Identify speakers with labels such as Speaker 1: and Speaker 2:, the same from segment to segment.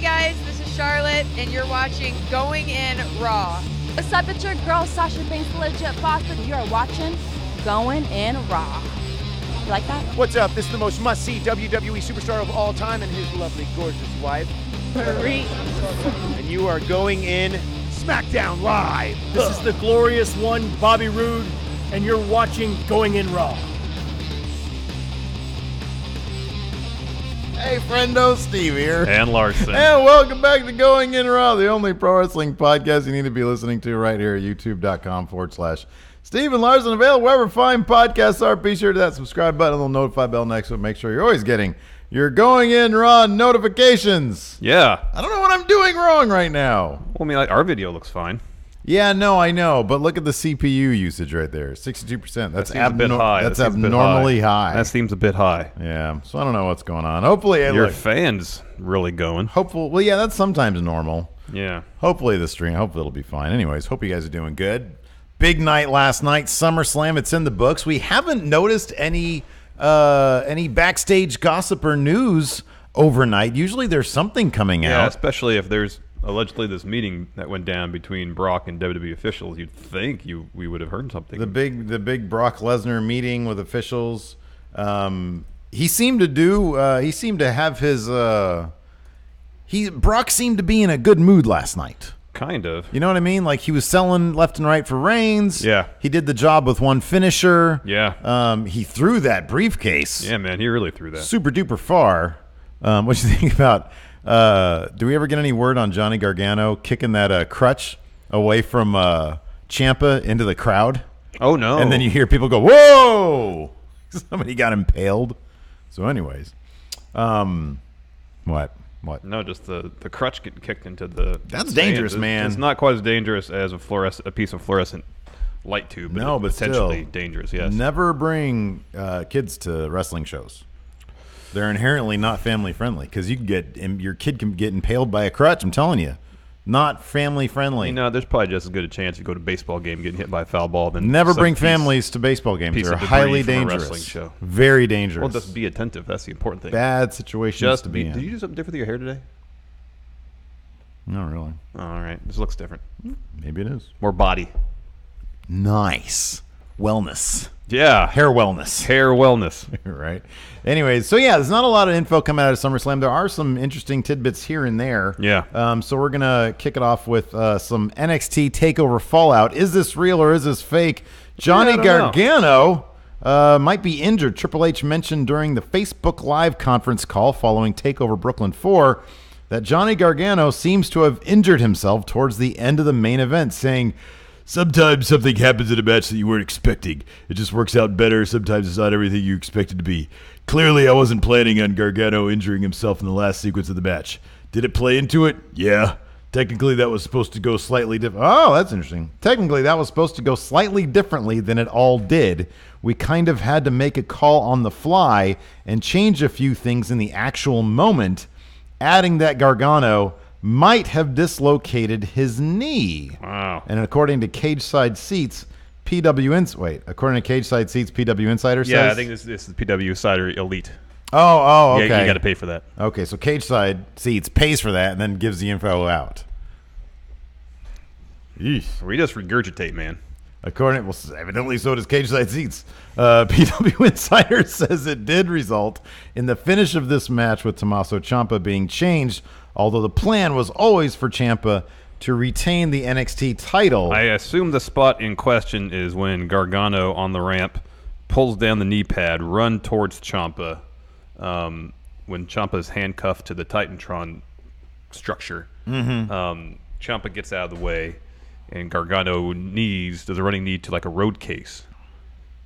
Speaker 1: guys, this is Charlotte, and you're watching Going In Raw.
Speaker 2: What's up, it's your girl, Sasha Banks, the legit boss, and you're watching Going In Raw. You like that?
Speaker 3: What's up? This is the most must-see WWE superstar of all time and his lovely, gorgeous wife.
Speaker 2: Marie.
Speaker 3: And you are going in SmackDown Live.
Speaker 4: This is the glorious one, Bobby Roode, and you're watching Going In Raw.
Speaker 5: Hey, friendo, Steve here.
Speaker 6: And Larson.
Speaker 5: And welcome back to Going In Raw, the only pro wrestling podcast you need to be listening to right here at youtube.com/Steve and Larson. Available wherever fine podcasts are. Be sure to that subscribe button, the little notify bell next to it. Make sure you're always getting your Going In Raw notifications.
Speaker 6: Yeah.
Speaker 5: I don't know what I'm doing wrong right now.
Speaker 6: Well, I mean, like, our video looks fine.
Speaker 5: Yeah, no, I know, but look at the CPU usage right there, 62%. That's
Speaker 6: a bit high.
Speaker 5: That's abnormally high.
Speaker 6: That seems a bit high.
Speaker 5: Yeah, so I don't know what's going on. Hopefully,
Speaker 6: your fans really going.
Speaker 5: Well, yeah, that's sometimes normal.
Speaker 6: Yeah.
Speaker 5: Hopefully it'll be fine. Anyways, hope you guys are doing good. Big night last night, SummerSlam. It's in the books. We haven't noticed any backstage gossip or news overnight. Usually, there's something coming out.
Speaker 6: Yeah, especially if there's allegedly this meeting that went down between Brock and WWE officials. You'd think we would have heard something.
Speaker 5: The big Brock Lesnar meeting with officials. He seemed to have his. Brock seemed to be in a good mood last night.
Speaker 6: Kind of.
Speaker 5: You know what I mean? Like, he was selling left and right for Reigns.
Speaker 6: Yeah.
Speaker 5: He did the job with one finisher.
Speaker 6: Yeah.
Speaker 5: He threw that briefcase.
Speaker 6: Yeah, man, he really threw that.
Speaker 5: Super duper far. What do you think about? Do we ever get any word on Johnny Gargano kicking that crutch away from Ciampa into the crowd?
Speaker 6: Oh, no.
Speaker 5: And then you hear people go, whoa! Somebody got impaled. So anyways. What?
Speaker 6: No, just the crutch getting kicked into the
Speaker 5: That's
Speaker 6: stands.
Speaker 5: dangerous, man.
Speaker 6: It's not quite as dangerous as a piece of fluorescent light tube.
Speaker 5: No, but
Speaker 6: potentially
Speaker 5: still,
Speaker 6: dangerous, yes.
Speaker 5: Never bring kids to wrestling shows. They're inherently not family friendly because your kid can get impaled by a crutch. I'm telling you, not family friendly.
Speaker 6: You know, there's probably just as good a chance you go to a baseball game getting hit by a foul ball than
Speaker 5: never bring families to baseball games. They're highly dangerous.
Speaker 6: Wrestling show.
Speaker 5: Very dangerous.
Speaker 6: Well, just be attentive. That's the important thing.
Speaker 5: Bad situations to be in.
Speaker 6: Did you do something different with your hair today?
Speaker 5: Not really.
Speaker 6: All right, this looks different.
Speaker 5: Maybe it is.
Speaker 6: More body.
Speaker 5: Nice. Wellness.
Speaker 6: Yeah.
Speaker 5: Hair wellness.
Speaker 6: Hair wellness.
Speaker 5: Right. Anyways, so yeah, there's not a lot of info coming out of SummerSlam. There are some interesting tidbits here and there.
Speaker 6: Yeah.
Speaker 5: So we're going to kick it off with some NXT TakeOver Fallout. Is this real or is this fake? Johnny Gargano might be injured. Triple H mentioned during the Facebook Live conference call following TakeOver Brooklyn 4 that Johnny Gargano seems to have injured himself towards the end of the main event, saying, "Sometimes something happens in a match that you weren't expecting. It just works out better. Sometimes it's not everything you expect it to be. Clearly, I wasn't planning on Gargano injuring himself in the last sequence of the match. Did it play into it? Yeah. Technically, that was supposed to go slightly different." Oh, that's interesting. Technically, that was supposed to go slightly differently than it all did. We kind of had to make a call on the fly and change a few things in the actual moment, adding that Gargano might have dislocated his knee.
Speaker 6: Wow.
Speaker 5: And according to Cage Side Seats, PW Insider says...
Speaker 6: Yeah, I think this is PW Insider Elite.
Speaker 5: Oh, okay.
Speaker 6: Yeah, you got to pay for that.
Speaker 5: Okay, so Cage Side Seats pays for that and then gives the info out. Yeesh.
Speaker 6: We just regurgitate, man.
Speaker 5: Evidently so does Cage Side Seats. PW Insider says it did result in the finish of this match with Tommaso Ciampa being changed, although the plan was always for Ciampa to retain the NXT title.
Speaker 6: I assume the spot in question is when Gargano on the ramp pulls down the knee pad, run towards Ciampa, when Ciampa's handcuffed to the Titantron structure.
Speaker 5: Mm-hmm.
Speaker 6: Ciampa gets out of the way, and Gargano does a running knee to like a road case.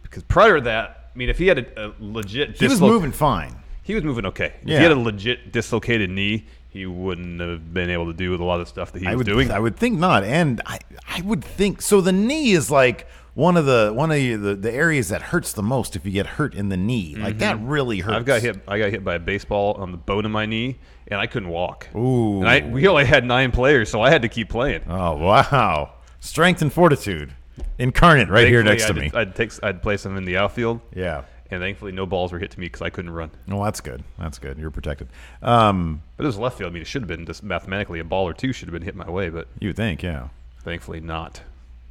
Speaker 6: Because prior to that, I mean, if he had a legit...
Speaker 5: He was moving fine.
Speaker 6: He was moving okay.
Speaker 5: Yeah.
Speaker 6: If he had a legit dislocated knee, he wouldn't have been able to do with a lot of stuff that he was doing.
Speaker 5: I would think not, and I would think so. The knee is like one of the areas that hurts the most if you get hurt in the knee. Like that really hurts.
Speaker 6: I got hit by a baseball on the bone of my knee, and I couldn't walk.
Speaker 5: Ooh.
Speaker 6: And we only had 9 players, so I had to keep playing.
Speaker 5: Oh wow! Strength and fortitude incarnate right here next to me.
Speaker 6: I'd place him in the outfield.
Speaker 5: Yeah.
Speaker 6: And thankfully, no balls were hit to me because I couldn't run.
Speaker 5: Well, that's good. That's good. You're protected.
Speaker 6: But it was left field. I mean, it should have been just mathematically a ball or two should have been hit my way, but
Speaker 5: You would think, yeah.
Speaker 6: thankfully not.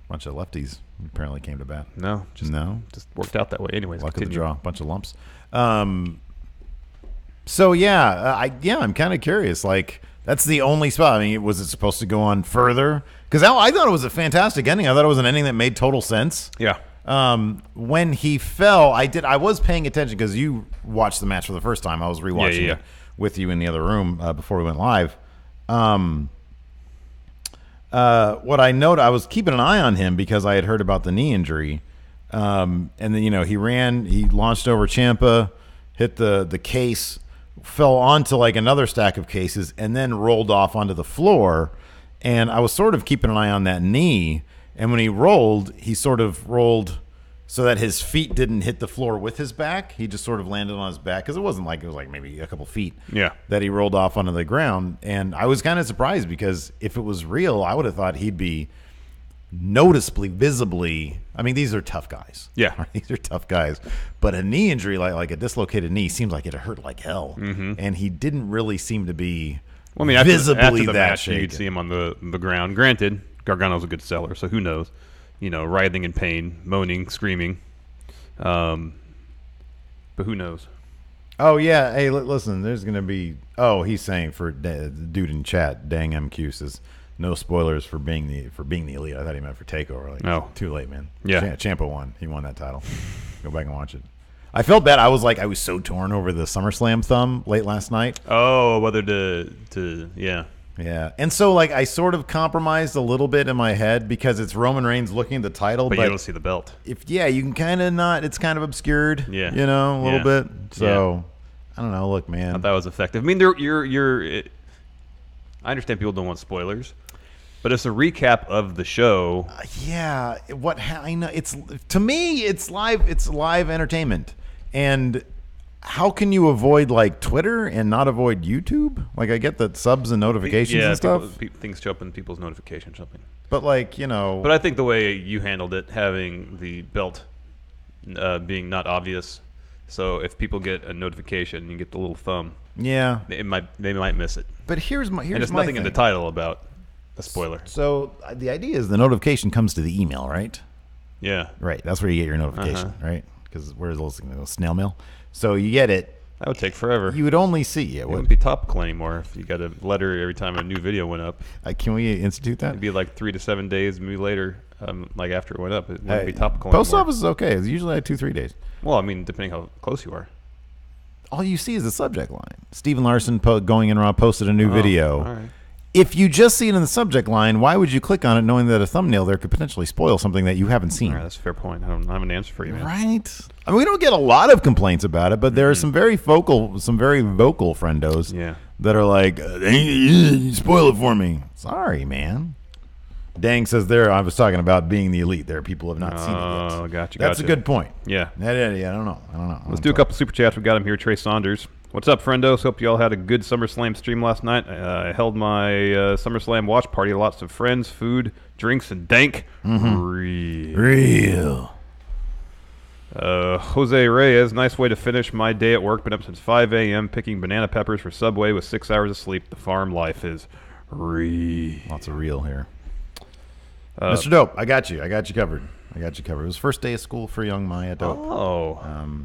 Speaker 5: Bunch of lefties apparently came to bat.
Speaker 6: No, just worked out that way. Anyways,
Speaker 5: luck of the
Speaker 6: continue.
Speaker 5: draw. Bunch of lumps. So I'm kind of curious. Like, that's the only spot. I mean, was it supposed to go on further? Because I thought it was a fantastic ending. I thought it was an ending that made total sense.
Speaker 6: Yeah.
Speaker 5: When he fell, I was paying attention because you watched the match for the first time. I was rewatching it with you in the other room before we went live. What I noted, I was keeping an eye on him because I had heard about the knee injury. And then, he launched over Ciampa, hit the case, fell onto like another stack of cases, and then rolled off onto the floor. And I was sort of keeping an eye on that knee. And when he rolled, he sort of rolled so that his feet didn't hit the floor with his back. He just sort of landed on his back because it was like maybe a couple feet that he rolled off onto the ground. And I was kind of surprised because if it was real, I would have thought he'd be noticeably, visibly. I mean, these are tough guys.
Speaker 6: Yeah.
Speaker 5: Right? These are tough guys. But a knee injury, like a dislocated knee, seems like it hurt like hell. Mm-hmm. And he didn't really seem to be visibly
Speaker 6: after the
Speaker 5: that
Speaker 6: match,
Speaker 5: shaken.
Speaker 6: you'd see him on the ground. Granted, Gargano's a good seller, so who knows? Writhing in pain, moaning, screaming. But who knows?
Speaker 5: Oh, yeah. Hey, listen, there's going to be... Oh, he's saying for the dude in chat, Dang MQ says, no spoilers for being the elite. I thought he meant for TakeOver. Like,
Speaker 6: no.
Speaker 5: Too late, man.
Speaker 6: Yeah.
Speaker 5: Ciampa won. He won that title. Go back and watch it. I felt bad. I was so torn over the SummerSlam thumb late last night.
Speaker 6: Oh, whether to yeah.
Speaker 5: Yeah, and so I sort of compromised a little bit in my head because it's Roman Reigns looking at the title,
Speaker 6: but you don't see the belt.
Speaker 5: You can kind of not. It's kind of obscured.
Speaker 6: Yeah,
Speaker 5: a little bit. So I don't know. Look, man,
Speaker 6: I thought that was effective. I mean, I understand people don't want spoilers, but it's a recap of the show.
Speaker 5: I know to me, it's live. It's live entertainment, and. How can you avoid Twitter and not avoid YouTube? I get that subs and notifications and stuff.
Speaker 6: Things show up in people's notifications something.
Speaker 5: But But
Speaker 6: I think the way you handled it, having the belt being not obvious, so if people get a notification, you get the little thumb.
Speaker 5: Yeah,
Speaker 6: they might miss it.
Speaker 5: But here's my
Speaker 6: and there's nothing
Speaker 5: thing.
Speaker 6: In the title about a spoiler.
Speaker 5: So the idea is the notification comes to the email, right?
Speaker 6: Yeah.
Speaker 5: Right. That's where you get your notification, right? Because where's those snail mail? So you get it.
Speaker 6: That would take forever.
Speaker 5: You would only see it.
Speaker 6: It wouldn't be topical anymore if you got a letter every time a new video went up.
Speaker 5: Can we institute that?
Speaker 6: It'd be 3 to 7 days, maybe later, after it went up. It wouldn't be topical
Speaker 5: Post
Speaker 6: anymore.
Speaker 5: office is okay. It's usually 2-3 days.
Speaker 6: Well, I mean, depending how close you are.
Speaker 5: All you see is the subject line. Stephen Larson going in Raw posted a new video.
Speaker 6: All right.
Speaker 5: If you just see it in the subject line, why would you click on it knowing that a thumbnail there could potentially spoil something that you haven't seen?
Speaker 6: All right, that's a fair point. I don't have an answer for you, man.
Speaker 5: Right? I mean, we don't get a lot of complaints about it, but there are some very vocal friendos that are like, you spoil it for me. Sorry, man. Dang says there, I was talking about being the elite. There are people who have not seen it yet.
Speaker 6: Oh, gotcha.
Speaker 5: That's a good point.
Speaker 6: Yeah.
Speaker 5: I don't know.
Speaker 6: Let's do a couple super chats. We got him here, Trey Saunders. What's up, friendos? Hope you all had a good SummerSlam stream last night. I held my SummerSlam watch party. Lots of friends, food, drinks, and dank.
Speaker 5: Real.
Speaker 6: Jose Reyes, nice way to finish my day at work. Been up since 5 a.m. picking banana peppers for Subway with 6 hours of sleep. The farm life is real.
Speaker 5: Lots of real here. Mr. Dope, I got you covered. It was first day of school for young Maya Dope.
Speaker 6: Oh.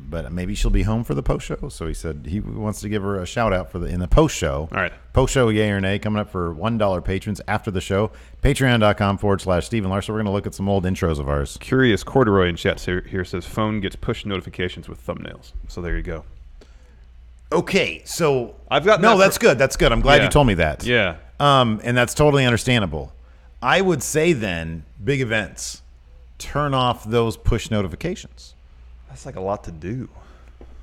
Speaker 5: But maybe she'll be home for the post show. So he said he wants to give her a shout out in the post show.
Speaker 6: All right.
Speaker 5: Post show, yay or nay, coming up for $1 patrons after the show. Patreon.com/Stephen Larson. We're going to look at some old intros of ours.
Speaker 6: Curious Corduroy in chat here says phone gets push notifications with thumbnails. So there you go.
Speaker 5: Okay, so
Speaker 6: I've got
Speaker 5: that's good. That's good. I'm glad you told me that.
Speaker 6: Yeah.
Speaker 5: And that's totally understandable. I would say then, big events. Turn off those push notifications.
Speaker 6: That's a lot to do.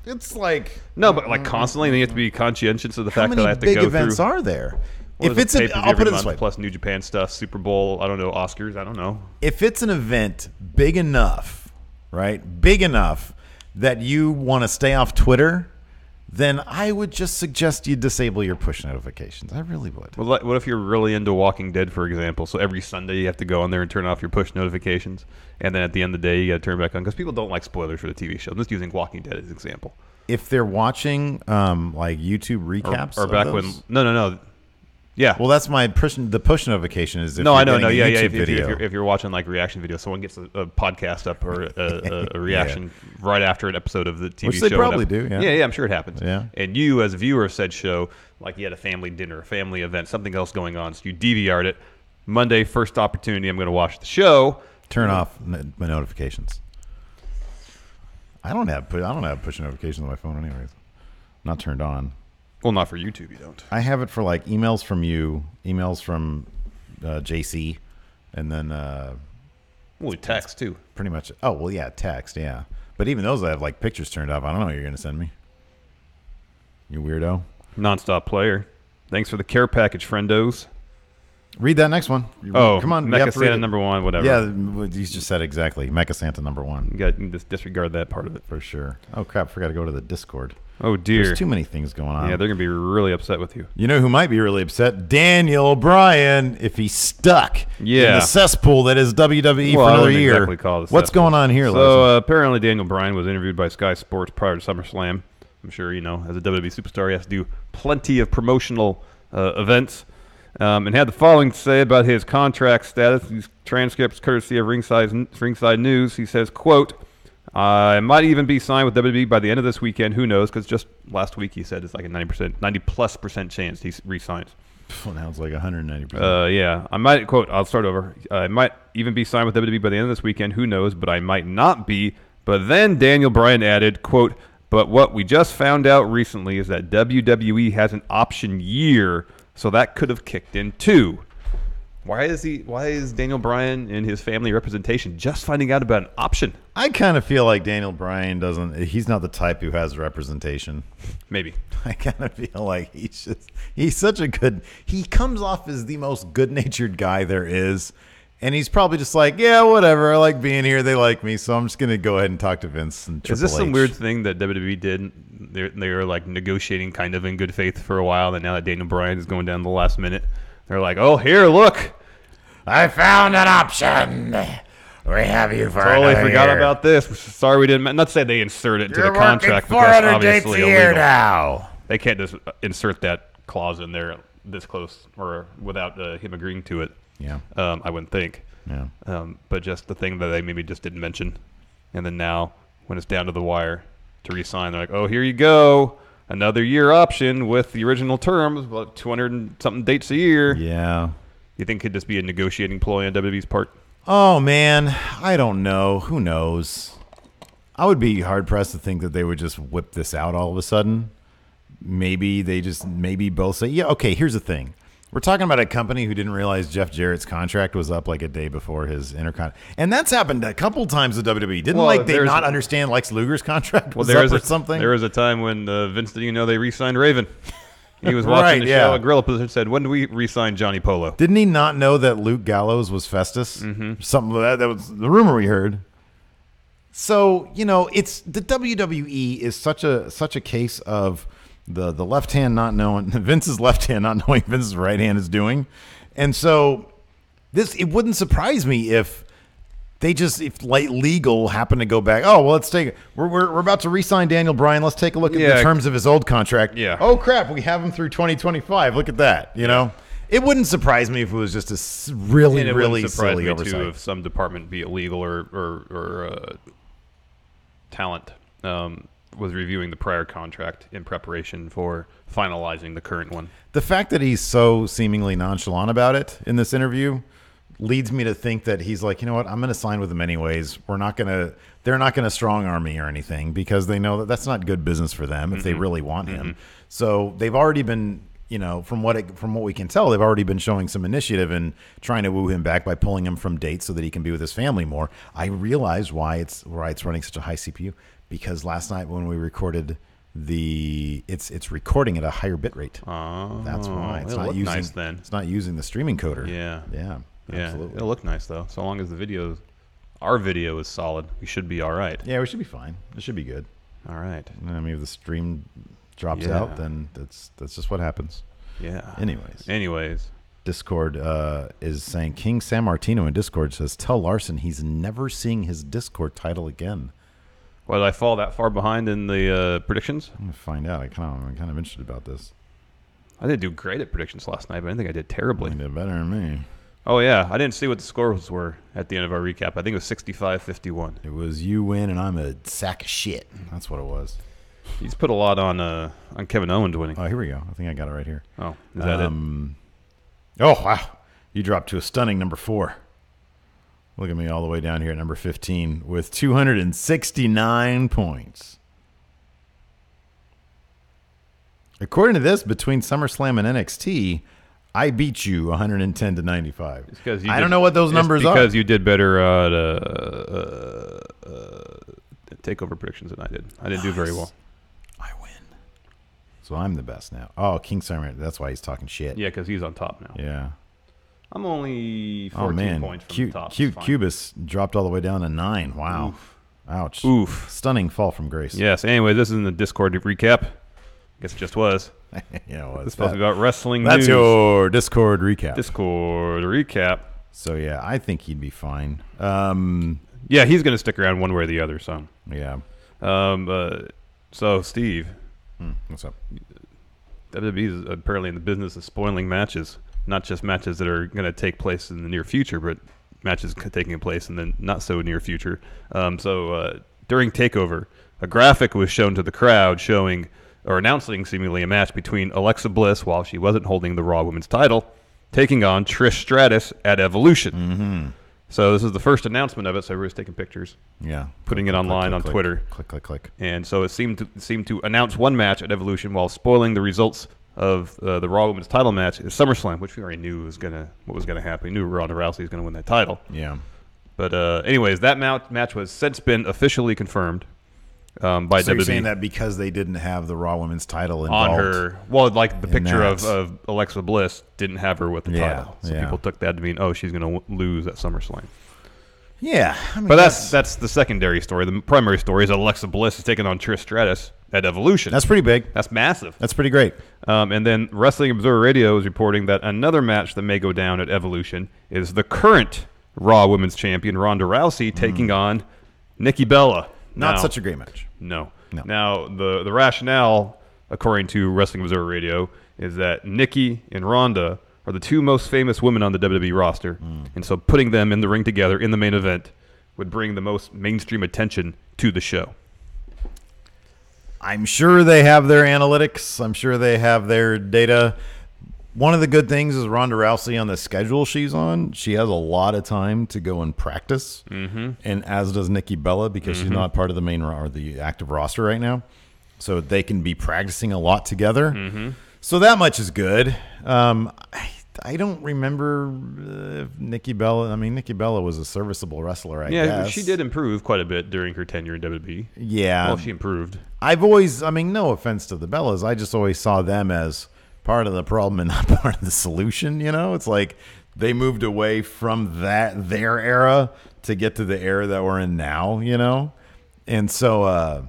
Speaker 5: It's like
Speaker 6: no, but constantly, and you have to be conscientious of the fact that I have to go through.
Speaker 5: How many big events are there?
Speaker 6: If it's I'll put it this way: plus New Japan stuff, Super Bowl, I don't know, Oscars, I don't know.
Speaker 5: If it's an event big enough, right? Big enough that you want to stay off Twitter, then I would just suggest you disable your push notifications. I really would.
Speaker 6: Well, what if you're really into Walking Dead, for example? So every Sunday you have to go on there and turn off your push notifications, and then at the end of the day you got to turn back on because people don't like spoilers for the TV show. I'm just using Walking Dead as an example.
Speaker 5: If they're watching like YouTube recaps,
Speaker 6: or back when no. Yeah.
Speaker 5: Well, that's my the push notification is if
Speaker 6: no,
Speaker 5: you're
Speaker 6: I know,
Speaker 5: getting
Speaker 6: no,
Speaker 5: a
Speaker 6: yeah.
Speaker 5: YouTube
Speaker 6: If you're watching like reaction videos, someone gets a podcast up or a reaction right after an episode of the TV
Speaker 5: Which
Speaker 6: show.
Speaker 5: they probably do, yeah.
Speaker 6: Yeah, I'm sure it happens.
Speaker 5: Yeah.
Speaker 6: And you, as a viewer of said show, like you had a family dinner, a family event, something else going on, so you DVR'd it. Monday, first opportunity, I'm going to watch the show.
Speaker 5: Turn off my notifications. I don't have push notifications on my phone anyways. Not turned on.
Speaker 6: Well, not for YouTube, you don't.
Speaker 5: I have it for like emails from you, emails from JC, and then
Speaker 6: Well, text too.
Speaker 5: pretty much. Oh well, yeah, text, yeah. But even those, I have like pictures turned off. I don't know what you're gonna send me. You weirdo.
Speaker 6: Nonstop player. Thanks for the care package, friendos.
Speaker 5: Read that next one.
Speaker 6: Oh,
Speaker 5: come on, you
Speaker 6: Mecha
Speaker 5: have to read
Speaker 6: Santa
Speaker 5: it.
Speaker 6: number 1, whatever.
Speaker 5: Yeah, you just said exactly. Mecha Santa number 1
Speaker 6: You got to just disregard that part of it.
Speaker 5: for sure. Oh crap! Forgot to go to the Discord.
Speaker 6: Oh dear.
Speaker 5: There's too many things going on.
Speaker 6: Yeah, they're gonna be really upset with you.
Speaker 5: You know who might be really upset? Daniel Bryan, if he's stuck in
Speaker 6: Yeah.
Speaker 5: the cesspool that is WWE
Speaker 6: Well,
Speaker 5: for
Speaker 6: I
Speaker 5: another
Speaker 6: wouldn't
Speaker 5: year.
Speaker 6: exactly call it a
Speaker 5: What's
Speaker 6: cesspool.
Speaker 5: going on here, Leslie?
Speaker 6: So apparently Daniel Bryan was interviewed by Sky Sports prior to SummerSlam. I'm sure you know, as a WWE superstar, he has to do plenty of promotional events, and had the following to say about his contract status. These transcripts, courtesy of Ringside News. He says, "Quote: I might even be signed with WWE by the end of this weekend. Who knows? Because just last week he said it's like a 90+% chance he resigns.
Speaker 5: Well, now it's like 190%.
Speaker 6: Yeah, I might quote. I'll start over. I might even be signed with WWE by the end of this weekend. Who knows? But I might not be." But then Daniel Bryan added, "Quote: But what we just found out recently is that WWE has an option year, so that could have kicked in too." Why is Daniel Bryan and his family representation just finding out about an option?
Speaker 5: I kind of feel like Daniel Bryan he's not the type who has representation.
Speaker 6: Maybe.
Speaker 5: I kind of feel like he's such a he comes off as the most good-natured guy there is. And he's probably just like, yeah, whatever. I like being here. They like me, so I'm just going to go ahead and talk to Vince and Triple
Speaker 6: Is this some
Speaker 5: H.
Speaker 6: weird thing that WWE did? They were like negotiating kind of in good faith for a while, and now that Daniel Bryan is going down the last minute, they're like, oh, here, look.
Speaker 5: I found an option. We have you for
Speaker 6: Totally
Speaker 5: another
Speaker 6: forgot
Speaker 5: year.
Speaker 6: about this. Sorry we didn't. Not to say they insert it into the contract,
Speaker 5: You're
Speaker 6: but
Speaker 5: working
Speaker 6: that's
Speaker 5: 400 dates
Speaker 6: obviously
Speaker 5: a year
Speaker 6: illegal.
Speaker 5: now.
Speaker 6: They can't just insert that clause in there this close or without him agreeing to it.
Speaker 5: Yeah.
Speaker 6: I wouldn't think.
Speaker 5: Yeah.
Speaker 6: But just the thing that they maybe just didn't mention. And then now, when it's down to the wire to re-sign, they're like, oh, here you go. Another year option with the original terms, about 200 and something dates a year.
Speaker 5: Yeah.
Speaker 6: You think it could just be a negotiating ploy on WWE's part?
Speaker 5: Oh, man. I don't know. Who knows? I would be hard-pressed to think that they would just whip this out all of a sudden. Maybe both say, yeah, okay, here's the thing. We're talking about a company who didn't realize Jeff Jarrett's contract was up like a day before his intercon. And that's happened a couple times with WWE. Didn't they not understand Lex Luger's contract was up or something?
Speaker 6: There was a time when Vince didn't even know they re-signed Raven. He was watching the show at Gorilla Position and said, when do we re-sign Johnny Polo?
Speaker 5: Didn't he not know that Luke Gallows was Festus? Mm-hmm. Something that was the rumor we heard. So, it's the WWE is such a case of the left hand not knowing Vince's left hand not knowing Vince's right hand is doing. And so it wouldn't surprise me if they if legal happen to go back. Oh, well, let's take it. We're about to re-sign Daniel Bryan. Let's take a look at the terms of his old contract.
Speaker 6: Yeah.
Speaker 5: Oh crap, we have him through 2025. Look at that. It wouldn't surprise me if it was just a really silly oversight.
Speaker 6: Too, if some department, be it legal or talent, was reviewing the prior contract in preparation for finalizing the current one.
Speaker 5: The fact that he's so seemingly nonchalant about it in this interview leads me to think that he's like, you know what, I'm going to sign with them anyways. They're not going to strong arm me or anything because they know that that's not good business for them if they really want him. So they've already been, from what we can tell, they've already been showing some initiative and trying to woo him back by pulling him from dates so that he can be with his family more. I realized why it's running such a high CPU because last night when we recorded it's recording at a higher bit rate.
Speaker 6: Oh,
Speaker 5: that's why it's
Speaker 6: it'll
Speaker 5: not
Speaker 6: look
Speaker 5: using
Speaker 6: nice then.
Speaker 5: It's not using the streaming coder.
Speaker 6: Yeah.
Speaker 5: Absolutely.
Speaker 6: It'll look nice though. So long as our video is solid, we should be all right.
Speaker 5: Yeah, we should be fine. It should be good.
Speaker 6: All right.
Speaker 5: Maybe the stream drops out, then that's just what happens.
Speaker 6: Yeah.
Speaker 5: Anyways. Discord is saying King San Martino in Discord says, tell Larson he's never seeing his Discord title again.
Speaker 6: Well, did I fall that far behind in the predictions?
Speaker 5: I'm going to find out. I'm kind of interested about this.
Speaker 6: I didn't do great at predictions last night, but I think I did terribly.
Speaker 5: You did better than me.
Speaker 6: Oh, yeah. I didn't see what the scores were at the end of our recap. I think it was 65-51.
Speaker 5: It was you win and I'm a sack of shit. That's what it was.
Speaker 6: He's put a lot on Kevin Owens winning.
Speaker 5: Oh, here we go. I think I got it right here.
Speaker 6: Oh, is that it?
Speaker 5: Oh, wow. You dropped to a stunning number 4. Look at me all the way down here at number 15 with 269 points. According to this, between SummerSlam and NXT, I beat you 110 to 95. I don't know what those numbers are.
Speaker 6: Because you did better at takeover predictions than I did. I didn't do very well.
Speaker 5: I win. So I'm the best now. Oh, King Simon. That's why he's talking shit.
Speaker 6: Yeah, because he's on top now.
Speaker 5: Yeah.
Speaker 6: I'm only 14 points from the top.
Speaker 5: Cubis dropped all the way down to 9. Wow.
Speaker 6: Oof.
Speaker 5: Ouch.
Speaker 6: Oof.
Speaker 5: Stunning fall from grace.
Speaker 6: Yes. Anyway, this is in the Discord recap. Guess it just was.
Speaker 5: Yeah, it was.
Speaker 6: It's supposed to be about wrestling
Speaker 5: That's
Speaker 6: news.
Speaker 5: your Discord recap.
Speaker 6: Discord recap.
Speaker 5: So, yeah, I think he'd be fine.
Speaker 6: Yeah, he's going to stick around one way or the other. So.
Speaker 5: Yeah.
Speaker 6: So, Steve.
Speaker 5: What's up?
Speaker 6: WWE is apparently in the business of spoiling matches. Not just matches that are going to take place in the near future, but matches taking place in the not so near future. So during TakeOver, a graphic was shown to the crowd showing or announcing seemingly a match between Alexa Bliss, while she wasn't holding the Raw Women's title, taking on Trish Stratus at Evolution.
Speaker 5: Mm-hmm.
Speaker 6: So this is the first announcement of it. So everybody's taking pictures.
Speaker 5: Yeah.
Speaker 6: Putting it online on Twitter.
Speaker 5: Click.
Speaker 6: And so it seemed to announce one match at Evolution while spoiling the results of the Raw Women's title match at SummerSlam, which we already knew what was gonna happen. We knew Ronda Rousey was gonna win that title.
Speaker 5: Yeah.
Speaker 6: But anyways, that match was since been officially confirmed by WWE.
Speaker 5: So you're saying that because they didn't have the Raw Women's title involved
Speaker 6: on her, well, like the picture
Speaker 5: that.
Speaker 6: of Alexa Bliss didn't have her with the title, so
Speaker 5: yeah.
Speaker 6: people took that to mean, oh, she's gonna lose at SummerSlam.
Speaker 5: Yeah, I mean,
Speaker 6: but that's the secondary story. The primary story is that Alexa Bliss is taking on Trish Stratus at Evolution.
Speaker 5: That's pretty big.
Speaker 6: That's massive.
Speaker 5: That's pretty great.
Speaker 6: And then Wrestling Observer Radio is reporting that another match that may go down at Evolution is the current Raw Women's Champion Ronda Rousey taking on Nikki Bella.
Speaker 5: Not such a great match.
Speaker 6: No. Now the rationale, according to Wrestling Observer Radio, is that Nikki and Ronda are the two most famous women on the WWE roster, and so putting them in the ring together in the main event would bring the most mainstream attention to the show.
Speaker 5: I'm sure they have their analytics. I'm sure they have their data. One of the good things is Ronda Rousey on the schedule she's on. She has a lot of time to go and practice, and as does Nikki Bella because she's not part of the main or the active roster right now. So they can be practicing a lot together. So that much is good. I don't remember Nikki Bella. I mean, Nikki Bella was a serviceable wrestler, I guess.
Speaker 6: Yeah, she did improve quite a bit during her tenure in WWE.
Speaker 5: Yeah.
Speaker 6: Well, she improved.
Speaker 5: I've always, I mean, no offense to the Bellas, I just always saw them as part of the problem and not part of the solution, you know? It's like they moved away from their era to get to the era that we're in now, you know? And so I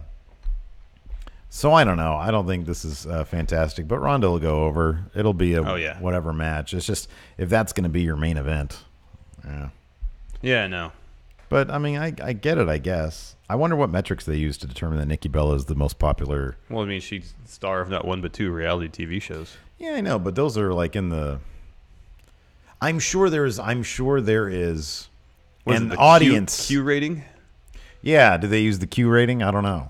Speaker 5: don't know. I don't think this is fantastic, but Ronda will go over. It'll be a whatever match. It's just if that's going to be your main event. Yeah.
Speaker 6: Yeah, no.
Speaker 5: But, I mean, I get it, I guess. I wonder what metrics they use to determine that Nikki Bella is the most popular.
Speaker 6: Well, I mean, she's the star of not one but two reality TV shows.
Speaker 5: Yeah, I know, but those are like in the. I'm sure there is an audience.
Speaker 6: Q rating?
Speaker 5: Yeah, do they use the Q rating? I don't know.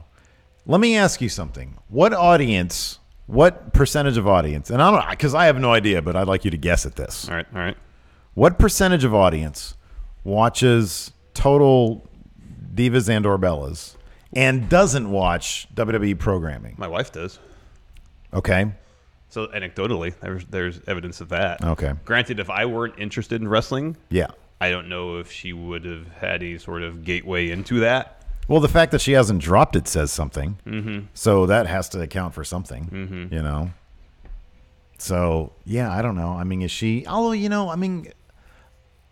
Speaker 5: Let me ask you something. What percentage of audience, and I don't know, because I have no idea, but I'd like you to guess at this.
Speaker 6: All right.
Speaker 5: What percentage of audience watches total Divas and or Bellas and doesn't watch WWE programming?
Speaker 6: My wife does.
Speaker 5: Okay.
Speaker 6: So anecdotally, there's evidence of that.
Speaker 5: Okay.
Speaker 6: Granted, if I weren't interested in wrestling,
Speaker 5: yeah,
Speaker 6: I don't know if she would have had any sort of gateway into that.
Speaker 5: Well, the fact that she hasn't dropped it says something. So that has to account for something, you know? So, yeah, I don't know. I mean, is she... Although, you know, I mean...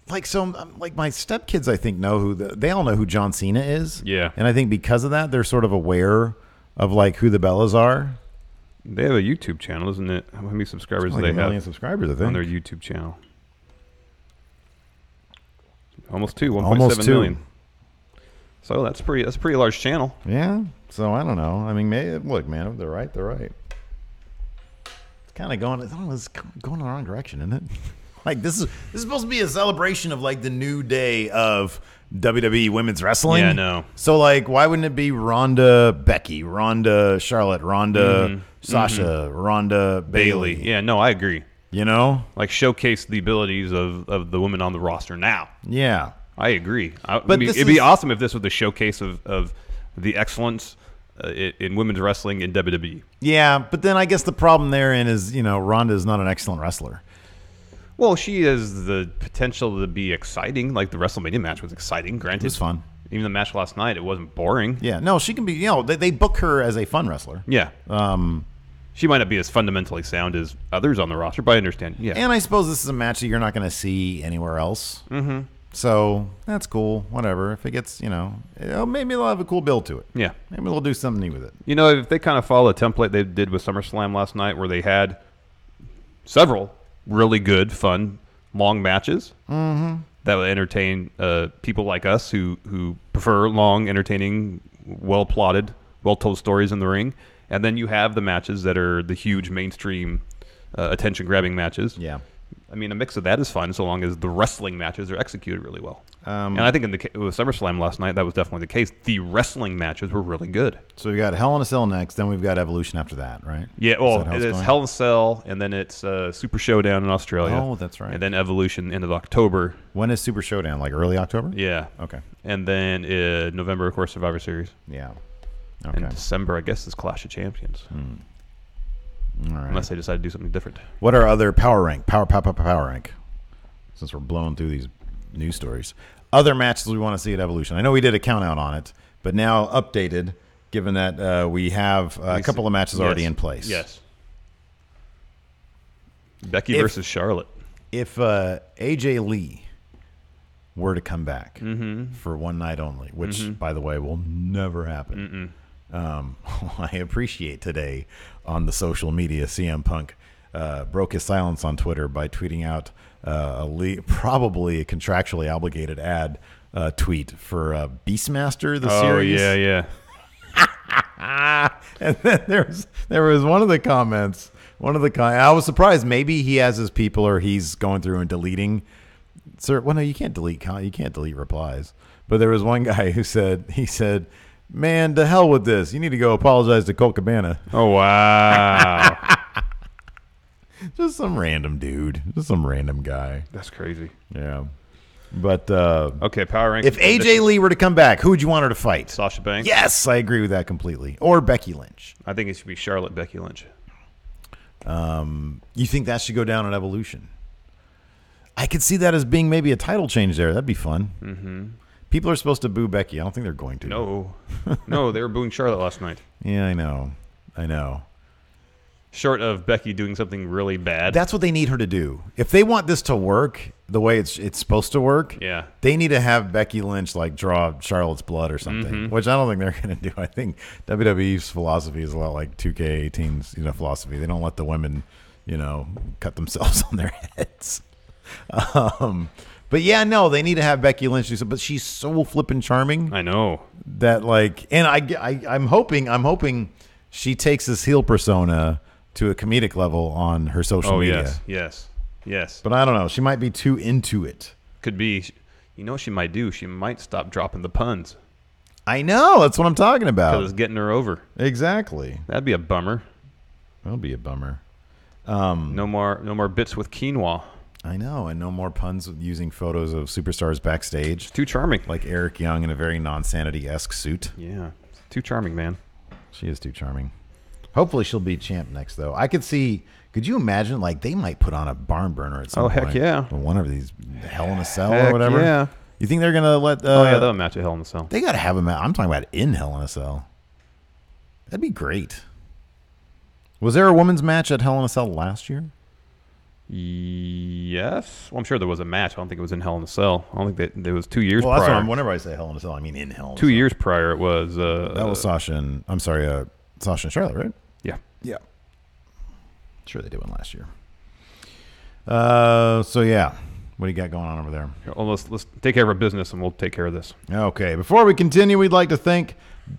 Speaker 5: Like my stepkids, I think, know they all know who John Cena is.
Speaker 6: Yeah.
Speaker 5: And I think because of that, they're sort of aware of, like, who the Bellas are.
Speaker 6: They have a YouTube channel, isn't it? How many subscribers do
Speaker 5: Like
Speaker 6: they
Speaker 5: 1 million
Speaker 6: have
Speaker 5: subscribers, I think.
Speaker 6: on their YouTube channel? Almost 2,
Speaker 5: Almost
Speaker 6: 1.7
Speaker 5: 2.
Speaker 6: million. So that's a pretty large channel.
Speaker 5: Yeah. So I don't know. I mean, look, man, if they're right, they're right. It's kind of going. I don't know, it's going in the wrong direction, isn't it? Like this is supposed to be a celebration of like the new day of WWE women's wrestling.
Speaker 6: Yeah, no.
Speaker 5: So like, why wouldn't it be Ronda, Becky, Ronda, Charlotte, Ronda, Sasha, Ronda, Bailey?
Speaker 6: Yeah, no, I agree.
Speaker 5: You know,
Speaker 6: Like showcase the abilities of the women on the roster now.
Speaker 5: yeah.
Speaker 6: I agree.
Speaker 5: But
Speaker 6: it'd be awesome if this was the showcase of the excellence in women's wrestling in WWE.
Speaker 5: Yeah, but then I guess the problem therein is, Ronda is not an excellent wrestler.
Speaker 6: Well, she has the potential to be exciting. Like the WrestleMania match was exciting. Granted,
Speaker 5: It was fun.
Speaker 6: Even the match last night, it wasn't boring.
Speaker 5: Yeah, no, she can be. They book her as a fun wrestler.
Speaker 6: Yeah. She might not be as fundamentally sound as others on the roster, but I understand. Yeah.
Speaker 5: And I suppose this is a match that you're not going to see anywhere else. Mm-hmm. So that's cool. Whatever. If it gets, maybe they'll have a cool build to it.
Speaker 6: Yeah.
Speaker 5: Maybe they'll do something neat with it.
Speaker 6: If they kind of follow a template they did with SummerSlam last night, where they had several really good, fun, long matches that would entertain people like us who prefer long, entertaining, well-plotted, well-told stories in the ring. And then you have the matches that are the huge mainstream attention-grabbing matches.
Speaker 5: Yeah.
Speaker 6: I mean, a mix of that is fun so long as the wrestling matches are executed really well. And I think with SummerSlam last night, that was definitely the case. The wrestling matches were really good.
Speaker 5: So we got Hell in a Cell next, then we've got Evolution after that, right?
Speaker 6: Yeah,
Speaker 5: Is
Speaker 6: well,
Speaker 5: that how it's
Speaker 6: it's
Speaker 5: going?
Speaker 6: Hell in a Cell, and then it's Super Showdown in Australia.
Speaker 5: Oh, that's right.
Speaker 6: And then Evolution end of October.
Speaker 5: When is Super Showdown? Like early October?
Speaker 6: Yeah.
Speaker 5: Okay.
Speaker 6: And then November, of course, Survivor Series.
Speaker 5: Yeah. Okay.
Speaker 6: And December, I guess, is Clash of Champions.
Speaker 5: All right.
Speaker 6: Unless they decide to do something different.
Speaker 5: What are other power rank? Power rank. Since we're blowing through these news stories. Other matches we want to see at Evolution. I know we did a count out on it, but now updated, given that we have a couple of matches already in place.
Speaker 6: Yes. Becky versus Charlotte.
Speaker 5: If AJ Lee were to come back for one night only, which, by the way, will never happen. I appreciate today on the social media, CM Punk broke his silence on Twitter by tweeting out probably a contractually obligated ad tweet for Beastmaster, the series.
Speaker 6: Oh, yeah.
Speaker 5: And then there was one of the comments. I was surprised. Maybe he has his people, or he's going through and deleting. Sir, well, no, you can't delete replies. But there was one guy who said, "Man, to hell with this. You need to go apologize to Colt Cabana."
Speaker 6: Oh, wow.
Speaker 5: Just some random dude. Just some random guy.
Speaker 6: That's crazy.
Speaker 5: Yeah. But
Speaker 6: Okay, power rank.
Speaker 5: if AJ Lee were to come back, who would you want her to fight?
Speaker 6: Sasha Banks.
Speaker 5: Yes, I agree with that completely. Or Becky Lynch.
Speaker 6: I think it should be Charlotte Becky Lynch.
Speaker 5: You think that should go down at Evolution? I could see that as being maybe a title change there. That'd be fun. Mm-hmm. People are supposed to boo Becky. I don't think they're going to.
Speaker 6: No, they were booing Charlotte last night.
Speaker 5: Yeah, I know.
Speaker 6: Short of Becky doing something really bad.
Speaker 5: That's what they need her to do. If they want this to work the way it's supposed to work,
Speaker 6: Yeah.
Speaker 5: they need to have Becky Lynch like draw Charlotte's blood or something, which I don't think they're going to do. I think WWE's philosophy is a lot like 2K18's philosophy. They don't let the women cut themselves on their heads. But yeah, no, they need to have Becky Lynch do something. But she's so flippin' charming.
Speaker 6: I know.
Speaker 5: That and I'm hoping she takes this heel persona to a comedic level on her social media.
Speaker 6: Yes.
Speaker 5: But I don't know. She might be too into it.
Speaker 6: Could be. You know what she might do? She might stop dropping the puns.
Speaker 5: I know. That's what I'm talking about.
Speaker 6: Because it's getting her over.
Speaker 5: Exactly.
Speaker 6: That'd be a bummer.
Speaker 5: That'll be a bummer.
Speaker 6: No more bits with quinoa.
Speaker 5: I know. And no more puns using photos of superstars backstage.
Speaker 6: It's too charming.
Speaker 5: Like Eric Young in a very non-sanity-esque suit.
Speaker 6: Yeah. Too charming, man.
Speaker 5: She is too charming. Hopefully she'll be champ next, though. Could you imagine, like, they might put on a barn burner at some point?
Speaker 6: Oh, heck yeah.
Speaker 5: One of these Hell in a Cell
Speaker 6: Heck
Speaker 5: or whatever.
Speaker 6: yeah.
Speaker 5: You think they're going to let...
Speaker 6: they'll have a match at Hell in a Cell.
Speaker 5: They got to have a match. I'm talking about in Hell in a Cell. That'd be great. Was there a women's match at Hell in a Cell last year?
Speaker 6: Yes. Well, I'm sure there was a match. I don't think it was in Hell in a Cell. I don't think there was 2 years
Speaker 5: Well, that's
Speaker 6: prior.
Speaker 5: whenever I say Hell in a Cell, I mean in Hell in a Cell.
Speaker 6: 2 years prior, it was...
Speaker 5: that was Sasha and... Sasha and Charlotte, right?
Speaker 6: Yeah.
Speaker 5: Yeah. Sure, they did one last year. So yeah, what do you got going on over there?
Speaker 6: Well, let's take care of our business, and we'll take care of this.
Speaker 5: Okay, before we continue, we'd like to thank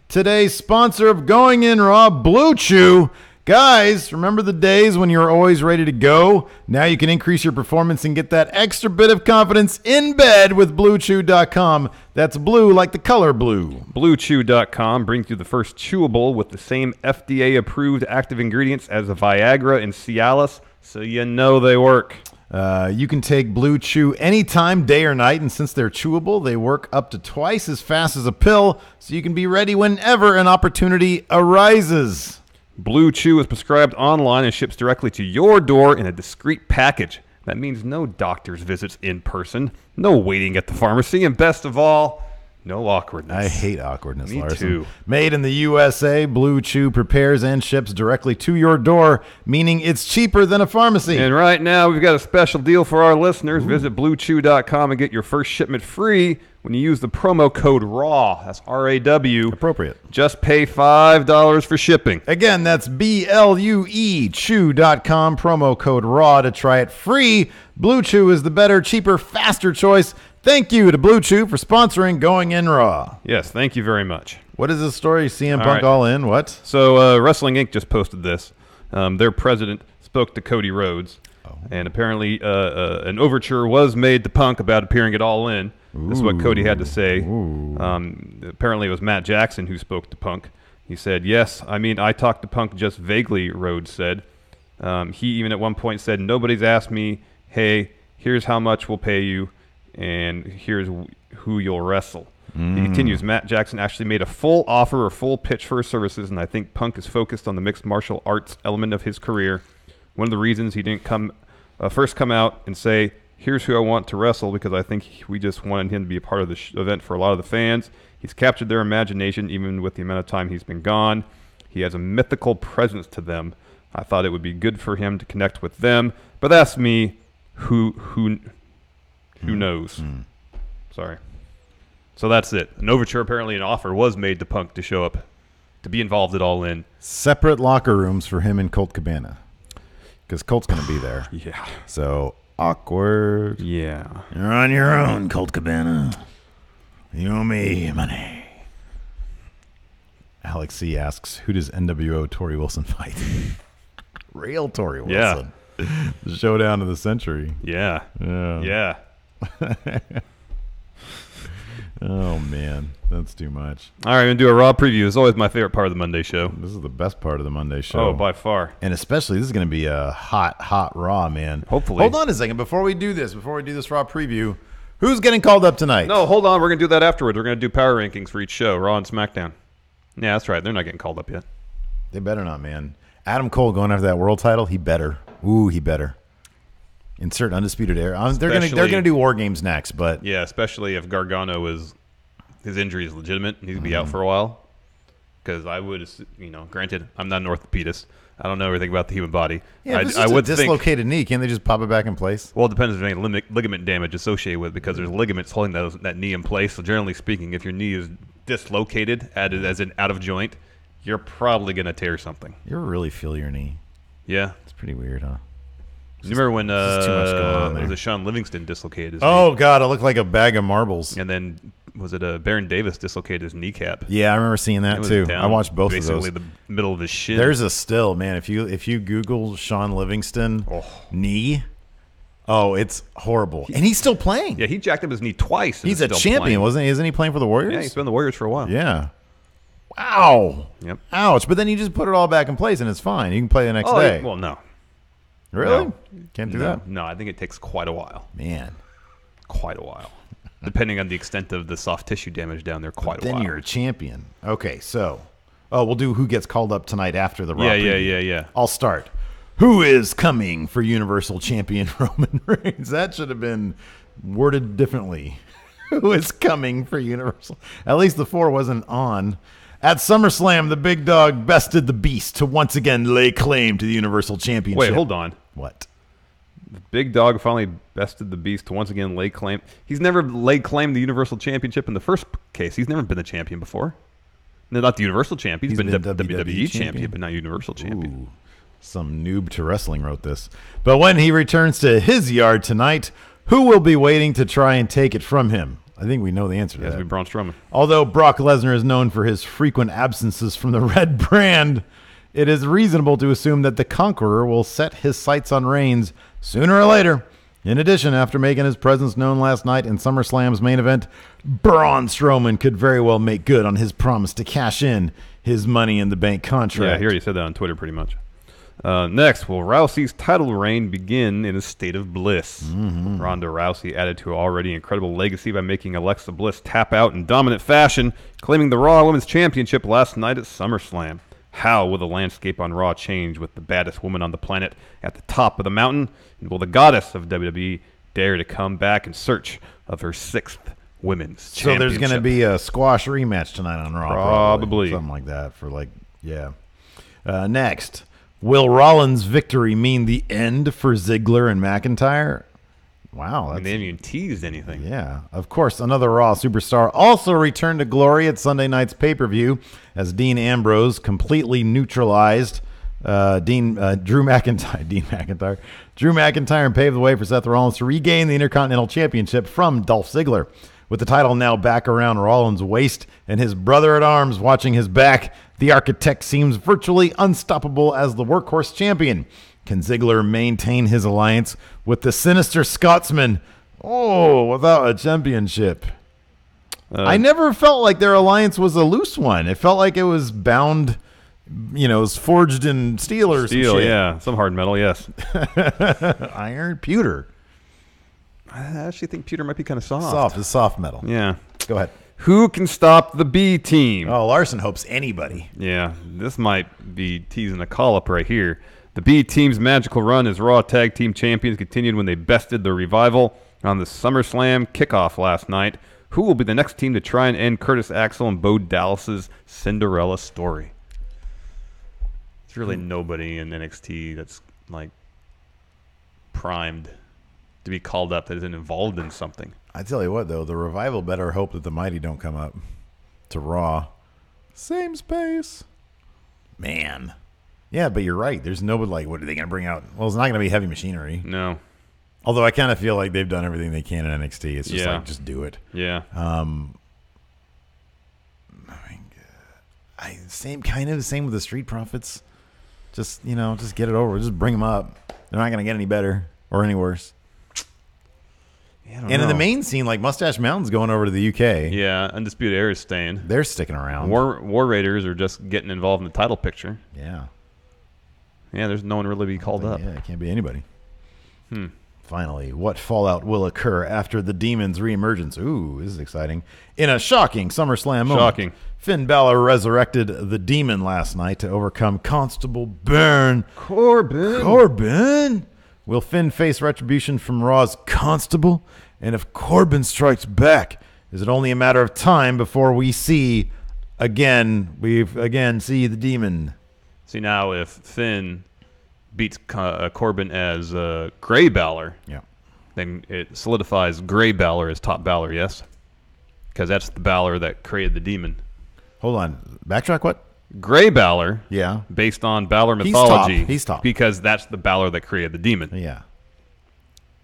Speaker 5: today's sponsor of Going In Raw, Blue Chew. Guys, remember the days when you were always ready to go? Now you can increase your performance and get that extra bit of confidence in bed with BlueChew.com. That's blue like the color blue.
Speaker 6: BlueChew.com brings you the first chewable with the same FDA-approved active ingredients as Viagra and Cialis, so you know they work.
Speaker 5: You can take Blue Chew anytime, day or night, and since they're chewable, they work up to twice as fast as a pill, so you can be ready whenever an opportunity arises.
Speaker 6: Blue Chew is prescribed online and ships directly to your door in a discreet package. That means no doctor's visits in person, no waiting at the pharmacy, and best of all, no awkwardness.
Speaker 5: I hate awkwardness,
Speaker 6: Me
Speaker 5: Larson.
Speaker 6: too.
Speaker 5: Made in the USA, Blue Chew prepares and ships directly to your door, meaning it's cheaper than a pharmacy.
Speaker 6: And right now, we've got a special deal for our listeners. Visit BlueChew.com and get your first shipment free when you use the promo code RAW. That's R-A-W.
Speaker 5: Appropriate.
Speaker 6: Just pay $5 for shipping.
Speaker 5: Again, that's BLUE Chew.com, promo code RAW to try it free. Blue Chew is the better, cheaper, faster choice. Thank you to Blue Chew for sponsoring Going In Raw.
Speaker 6: Yes, thank you very much.
Speaker 5: What is this story? CM Punk
Speaker 6: right.
Speaker 5: all in? What?
Speaker 6: So Wrestling Inc. just posted this. Their president spoke to Cody Rhodes, and apparently an overture was made to Punk about appearing at All In. This is what Cody had to say. Apparently it was Matt Jackson who spoke to Punk. He said, yes, I mean, I talked to Punk just vaguely, Rhodes said. He even at one point said, nobody's asked me, hey, here's how much we'll pay you, and here's who you'll wrestle. He continues, Matt Jackson actually made a full offer or full pitch for his services, and I think Punk is focused on the mixed martial arts element of his career. One of the reasons he didn't first come out and say, here's who I want to wrestle, because I think we just wanted him to be a part of the event for a lot of the fans. He's captured their imagination even with the amount of time he's been gone. He has a mythical presence to them. I thought it would be good for him to connect with them, but that's me. Who knows? Sorry. So that's it. An overture, apparently an offer was made to Punk to show up, to be involved at All In.
Speaker 5: Separate locker rooms for him and Colt Cabana, because Colt's going to be there.
Speaker 6: Yeah.
Speaker 5: So awkward.
Speaker 6: Yeah.
Speaker 5: You're on your own, Colt Cabana. You owe me money. Alex C. asks, who does NWO Tori Wilson fight? Real Tori Wilson. Yeah. The showdown of the century.
Speaker 6: Yeah.
Speaker 5: Yeah. Oh, man. That's too much.
Speaker 6: All right, I'm going to do a Raw preview. It's always my favorite part of the Monday show.
Speaker 5: This is the best part of the Monday show.
Speaker 6: Oh, by far.
Speaker 5: And especially, this is going to be a hot Raw, man.
Speaker 6: Hopefully.
Speaker 5: Hold on a second. Before we do this Raw preview, who's getting called up tonight?
Speaker 6: No, hold on. We're going to do that afterwards. We're going to do power rankings for each show, Raw and SmackDown. Yeah, that's right. They're not getting called up yet.
Speaker 5: They better not, man. Adam Cole going after that world title, he better. Ooh, he better. Insert Undisputed Era. They're gonna do War Games next, but
Speaker 6: yeah, especially if Gargano his injury is legitimate and he's gonna be out for a while. Because I would, granted, I'm not an orthopedist. I don't know everything about the human body.
Speaker 5: Yeah, I would dislocated knee. Can't they just pop it back in place?
Speaker 6: Well, it depends if there's any ligament damage associated with it, because there's ligaments holding that knee in place. So generally speaking, if your knee is dislocated, as in out of joint, you're probably gonna tear something.
Speaker 5: You ever really feel your knee?
Speaker 6: Yeah,
Speaker 5: it's pretty weird, huh?
Speaker 6: You remember when
Speaker 5: too much going on there.
Speaker 6: was it Shawn Livingston dislocated his
Speaker 5: knee?
Speaker 6: knee?
Speaker 5: God, it looked like a bag of marbles.
Speaker 6: And then was it Baron Davis dislocated his kneecap?
Speaker 5: Yeah, I remember seeing that too. I watched both of those.
Speaker 6: Basically, the middle of his shin.
Speaker 5: There's a still, man. If you Google Shawn Livingston knee, it's horrible. And he's still playing.
Speaker 6: Yeah, he jacked up his knee twice.
Speaker 5: He's a champion, wasn't he? Isn't he playing for the Warriors?
Speaker 6: Yeah, he's been the Warriors for a while.
Speaker 5: Yeah. Wow.
Speaker 6: Yep.
Speaker 5: Ouch. But then you just put it all back in place and it's fine. You can play the next day.
Speaker 6: Well, no.
Speaker 5: Really?
Speaker 6: No.
Speaker 5: Can't do that?
Speaker 6: No, I think it takes quite a while.
Speaker 5: Man.
Speaker 6: Quite a while. Depending on the extent of the soft tissue damage down there, quite a while.
Speaker 5: Then you're a champion. Okay, so. We'll do who gets called up tonight after the Raw preview.
Speaker 6: Yeah.
Speaker 5: I'll start. Who is coming for Universal Champion Roman Reigns? That should have been worded differently. Who is coming for Universal? At least the 4 wasn't on. At SummerSlam, the big dog bested the beast to once again lay claim to the Universal Championship.
Speaker 6: Wait, hold on.
Speaker 5: What?
Speaker 6: The big dog finally bested the beast to once again lay claim. He's never laid claim to the Universal Championship in the first case. He's never been the champion before. No, not the Universal Champion. He's been WWE champion, but not Universal Champion.
Speaker 5: Some noob to wrestling wrote this. But when he returns to his yard tonight, who will be waiting to try and take it from him? I think we know the answer to
Speaker 6: It has
Speaker 5: that.
Speaker 6: to be Braun Strowman.
Speaker 5: Although Brock Lesnar is known for his frequent absences from the red brand, it is reasonable to assume that the Conqueror will set his sights on Reigns sooner or later. In addition, after making his presence known last night in SummerSlam's main event, Braun Strowman could very well make good on his promise to cash in his Money in the Bank contract.
Speaker 6: Yeah, he already said that on Twitter pretty much. Next, will Rousey's title reign begin in a state of bliss? Ronda Rousey added to her already incredible legacy by making Alexa Bliss tap out in dominant fashion, claiming the Raw Women's Championship last night at SummerSlam. How will the landscape on Raw change with the baddest woman on the planet at the top of the mountain? And will the goddess of WWE dare to come back in search of her 6th women's championship?
Speaker 5: So there's going to be a squash rematch tonight on Raw.
Speaker 6: Probably.
Speaker 5: Something like that Next, will Rollins' victory mean the end for Ziggler and McIntyre? Wow.
Speaker 6: They haven't even teased anything.
Speaker 5: Yeah. Of course, another Raw superstar also returned to glory at Sunday night's pay-per-view as Dean Ambrose completely neutralized Drew McIntyre. Drew McIntyre and paved the way for Seth Rollins to regain the Intercontinental Championship from Dolph Ziggler. With the title now back around Rollins' waist and his brother-at-arms watching his back, the Architect seems virtually unstoppable as the workhorse champion. Can Ziggler maintain his alliance with the sinister Scotsman? Without a championship. I never felt like their alliance was a loose one. It felt like it was bound, it was forged in steel or some shit.
Speaker 6: Yeah. Some hard metal, yes.
Speaker 5: Iron? Pewter.
Speaker 6: I actually think pewter might be kind of soft.
Speaker 5: Soft is soft metal.
Speaker 6: Yeah.
Speaker 5: Go ahead.
Speaker 6: Who can stop the B team?
Speaker 5: Oh, Larson hopes anybody.
Speaker 6: Yeah, this might be teasing a call-up right here. The B team's magical run as Raw Tag Team Champions continued when they bested the Revival on the SummerSlam kickoff last night. Who will be the next team to try and end Curtis Axel and Bo Dallas's Cinderella story? It's really nobody in NXT that's like primed to be called up that isn't involved in something.
Speaker 5: I tell you what, though, the Revival better hope that the Mighty don't come up to Raw. Same space. Man. Yeah, but you're right. There's nobody like, what are they going to bring out? Well, it's not going to be Heavy Machinery.
Speaker 6: No.
Speaker 5: Although I kind of feel like they've done everything they can in NXT. It's just like, just do it.
Speaker 6: Yeah.
Speaker 5: Same with the Street Profits. Just, just get it over. Just bring them up. They're not going to get any better or any worse.
Speaker 6: Yeah,
Speaker 5: in the main scene, like Mustache Mountain's going over to the UK.
Speaker 6: Yeah, Undisputed Era is staying.
Speaker 5: They're sticking around.
Speaker 6: War Raiders are just getting involved in the title picture.
Speaker 5: Yeah.
Speaker 6: Yeah, there's no one really to be called up.
Speaker 5: Yeah, it can't be anybody. Finally, what fallout will occur after the Demon's reemergence? Ooh, this is exciting. In a shocking SummerSlam moment.
Speaker 6: Shocking.
Speaker 5: Finn Balor resurrected the Demon last night to overcome Constable Baron Corbin. Will Finn face retribution from Raw's Constable? And if Corbin strikes back, is it only a matter of time before we see see the Demon?
Speaker 6: See, now if Finn beats Corbin as Gray Balor, then it solidifies Gray Balor as top Balor, yes? Because that's the Balor that created the Demon.
Speaker 5: Hold on. Backtrack what?
Speaker 6: Gray Balor, based on Balor mythology.
Speaker 5: He's top.
Speaker 6: Because that's the Balor that created the Demon.
Speaker 5: Yeah.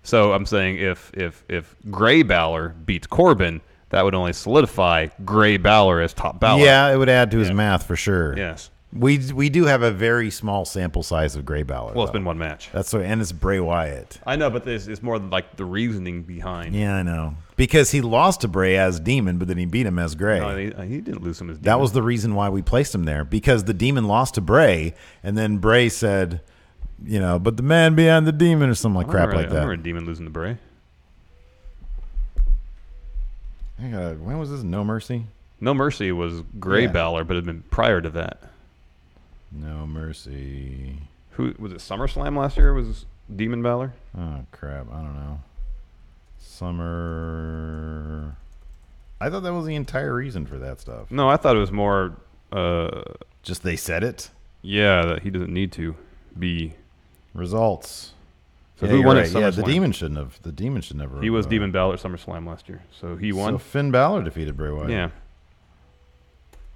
Speaker 6: So I'm saying if Gray Balor beats Corbin, that would only solidify Gray Balor as top Balor.
Speaker 5: Yeah, it would add to his math for sure.
Speaker 6: Yes.
Speaker 5: We do have a very small sample size of Gray Balor.
Speaker 6: Well, it's been one match.
Speaker 5: And it's Bray Wyatt.
Speaker 6: I know, but this is more like the reasoning behind.
Speaker 5: Yeah, I know. Because he lost to Bray as Demon, but then he beat him as Gray.
Speaker 6: No, he didn't lose him as Demon.
Speaker 5: That was the reason why we placed him there. Because the Demon lost to Bray, and then Bray said, but the man behind the Demon or something like that.
Speaker 6: I remember a Demon losing to Bray.
Speaker 5: When was this? No Mercy?
Speaker 6: No Mercy was Gray Balor, but it had been prior to that.
Speaker 5: No Mercy.
Speaker 6: Who was it? SummerSlam last year was Demon Balor?
Speaker 5: Oh crap! I don't know. I thought that was the entire reason for that stuff.
Speaker 6: No, I thought it was more.
Speaker 5: Just they said it.
Speaker 6: Yeah, that he doesn't need to be.
Speaker 5: Results.
Speaker 6: So who won at SummerSlam?
Speaker 5: Yeah, the Demon shouldn't have. The Demon should never.
Speaker 6: He was Demon Balor at SummerSlam last year, so he won.
Speaker 5: So Finn Balor defeated Bray Wyatt.
Speaker 6: Yeah.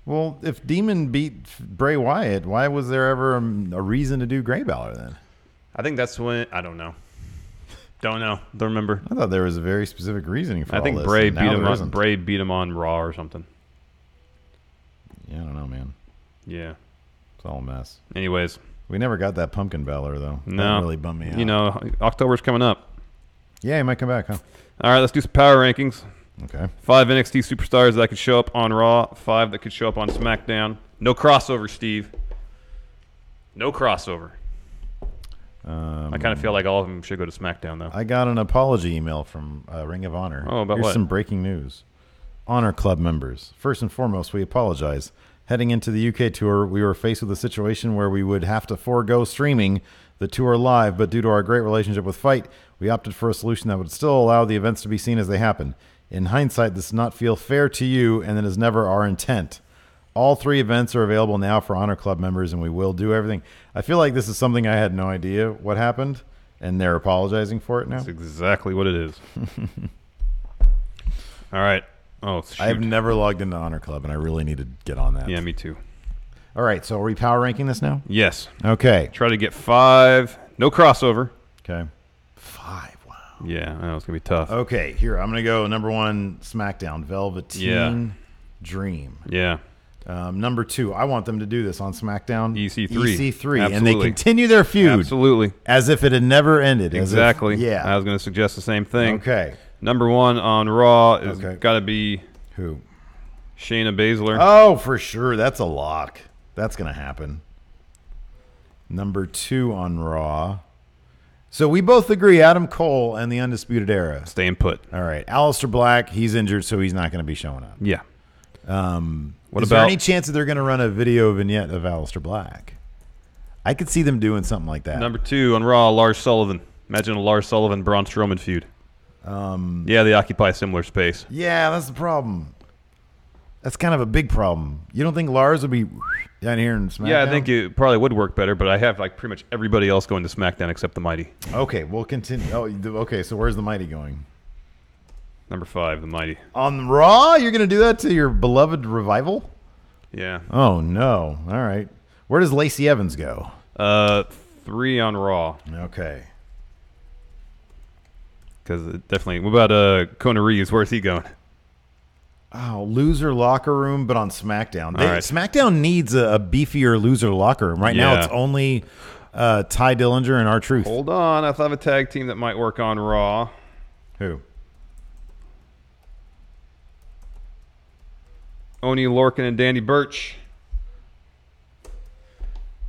Speaker 5: Well, if Demon beat Bray Wyatt, why was there ever a reason to do Gray Balor then?
Speaker 6: I think that's when I don't know. Don't remember.
Speaker 5: I thought there was a very specific reasoning for all this.
Speaker 6: I think Bray
Speaker 5: beat him.
Speaker 6: Bray beat him on Raw or something.
Speaker 5: Yeah, I don't know, man.
Speaker 6: Yeah,
Speaker 5: it's all a mess.
Speaker 6: Anyways,
Speaker 5: we never got that Pumpkin Balor though.
Speaker 6: No,
Speaker 5: that really bummed me out.
Speaker 6: You know, October's coming up.
Speaker 5: Yeah, he might come back, huh?
Speaker 6: All right, let's do some power rankings.
Speaker 5: Okay.
Speaker 6: 5 NXT superstars that could show up on Raw. 5 that could show up on SmackDown. No crossover, Steve. No crossover. I kind of feel like all of them should go to SmackDown, though.
Speaker 5: I got an apology email from Ring of Honor.
Speaker 6: Oh, about
Speaker 5: Here's
Speaker 6: what?
Speaker 5: some breaking news. Honor Club members, first and foremost, we apologize. Heading into the UK tour, we were faced with a situation where we would have to forego streaming the tour live, but due to our great relationship with FITE, we opted for a solution that would still allow the events to be seen as they happen. In hindsight, this does not feel fair to you, and it is never our intent. All 3 events are available now for Honor Club members, and we will do everything. I feel like this is something I had no idea what happened, and they're apologizing for it now.
Speaker 6: That's exactly what it is. All right. Oh, shoot.
Speaker 5: I've never logged into Honor Club, and I really need to get on that.
Speaker 6: Yeah, me too.
Speaker 5: All right, so are we power ranking this now?
Speaker 6: Yes.
Speaker 5: Okay.
Speaker 6: Try to get 5. No crossover.
Speaker 5: Okay. 5, wow.
Speaker 6: Yeah, I know it's going to be tough.
Speaker 5: Okay, here, I'm going to go number 1, SmackDown, Velveteen Dream.
Speaker 6: Yeah.
Speaker 5: Number 2, I want them to do this on SmackDown.
Speaker 6: EC3.
Speaker 5: EC3.
Speaker 6: Absolutely.
Speaker 5: And they continue their feud.
Speaker 6: Absolutely.
Speaker 5: As if it had never ended.
Speaker 6: Exactly.
Speaker 5: Yeah.
Speaker 6: I was going to suggest the same thing.
Speaker 5: Okay.
Speaker 6: Number 1 on Raw is got to be
Speaker 5: who?
Speaker 6: Shayna Baszler.
Speaker 5: Oh, for sure. That's a lock. That's going to happen. Number 2 on Raw. So we both agree Adam Cole and the Undisputed Era.
Speaker 6: Staying put.
Speaker 5: All right. Aleister Black, he's injured, so he's not going to be showing up.
Speaker 6: Yeah.
Speaker 5: Is there any chance that they're going to run a video vignette of Aleister Black? I could see them doing something like that.
Speaker 6: Number 2 on Raw, Lars Sullivan. Imagine a Lars Sullivan Braun Strowman feud. Yeah, they occupy similar space.
Speaker 5: Yeah, that's the problem. That's kind of a big problem. You don't think Lars would be down here in SmackDown?
Speaker 6: Yeah, I think it probably would work better, but I have like pretty much everybody else going to SmackDown except the Mighty.
Speaker 5: Okay, we'll continue. Oh, okay, so where's the Mighty going?
Speaker 6: Number 5, the Mighty.
Speaker 5: On Raw? You're going to do that to your beloved Revival?
Speaker 6: Yeah.
Speaker 5: Oh, no. All right. Where does Lacey Evans go?
Speaker 6: 3 on Raw.
Speaker 5: Okay.
Speaker 6: Because definitely. What about Kona Reeves? Where's he going?
Speaker 5: Oh, loser locker room, but on SmackDown.
Speaker 6: All right.
Speaker 5: SmackDown needs a beefier loser locker room. Right now, it's only Ty Dillinger and R-Truth.
Speaker 6: Hold on. I thought of a tag team that might work on Raw.
Speaker 5: Who?
Speaker 6: Oney Lorcan and Danny Burch.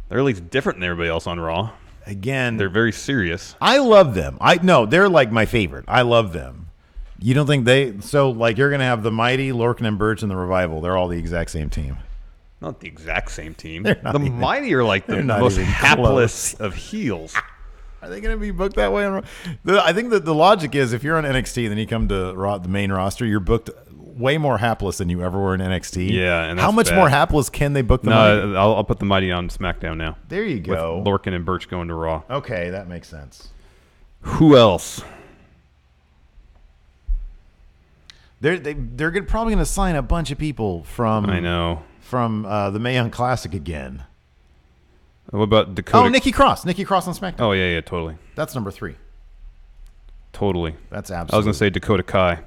Speaker 6: They're at least different than everybody else on Raw.
Speaker 5: Again,
Speaker 6: they're very serious.
Speaker 5: I love them. They're like my favorite. I love them. You don't think you're gonna have the Mighty, Lorcan and Burch, and the Revival. They're all the exact same team.
Speaker 6: Not the exact same team.
Speaker 5: The
Speaker 6: Mighty are like the most hapless of heels.
Speaker 5: Are they going to be booked that way? I think that the logic is if you're on NXT and then you come to the main roster, you're booked way more hapless than you ever were in NXT.
Speaker 6: Yeah, and
Speaker 5: how much more hapless can they book the Mighty?
Speaker 6: I'll put the Mighty on SmackDown now.
Speaker 5: There you go.
Speaker 6: With Lorcan and Burch going to Raw.
Speaker 5: Okay, that makes sense.
Speaker 6: Who else?
Speaker 5: They're probably going to sign a bunch of people from the Mae Young Classic again.
Speaker 6: What about Dakota?
Speaker 5: Oh, Nikki Cross. Nikki Cross on SmackDown.
Speaker 6: Oh, yeah, totally.
Speaker 5: That's number 3.
Speaker 6: Totally.
Speaker 5: That's absolutely.
Speaker 6: I was going to say Dakota Kai.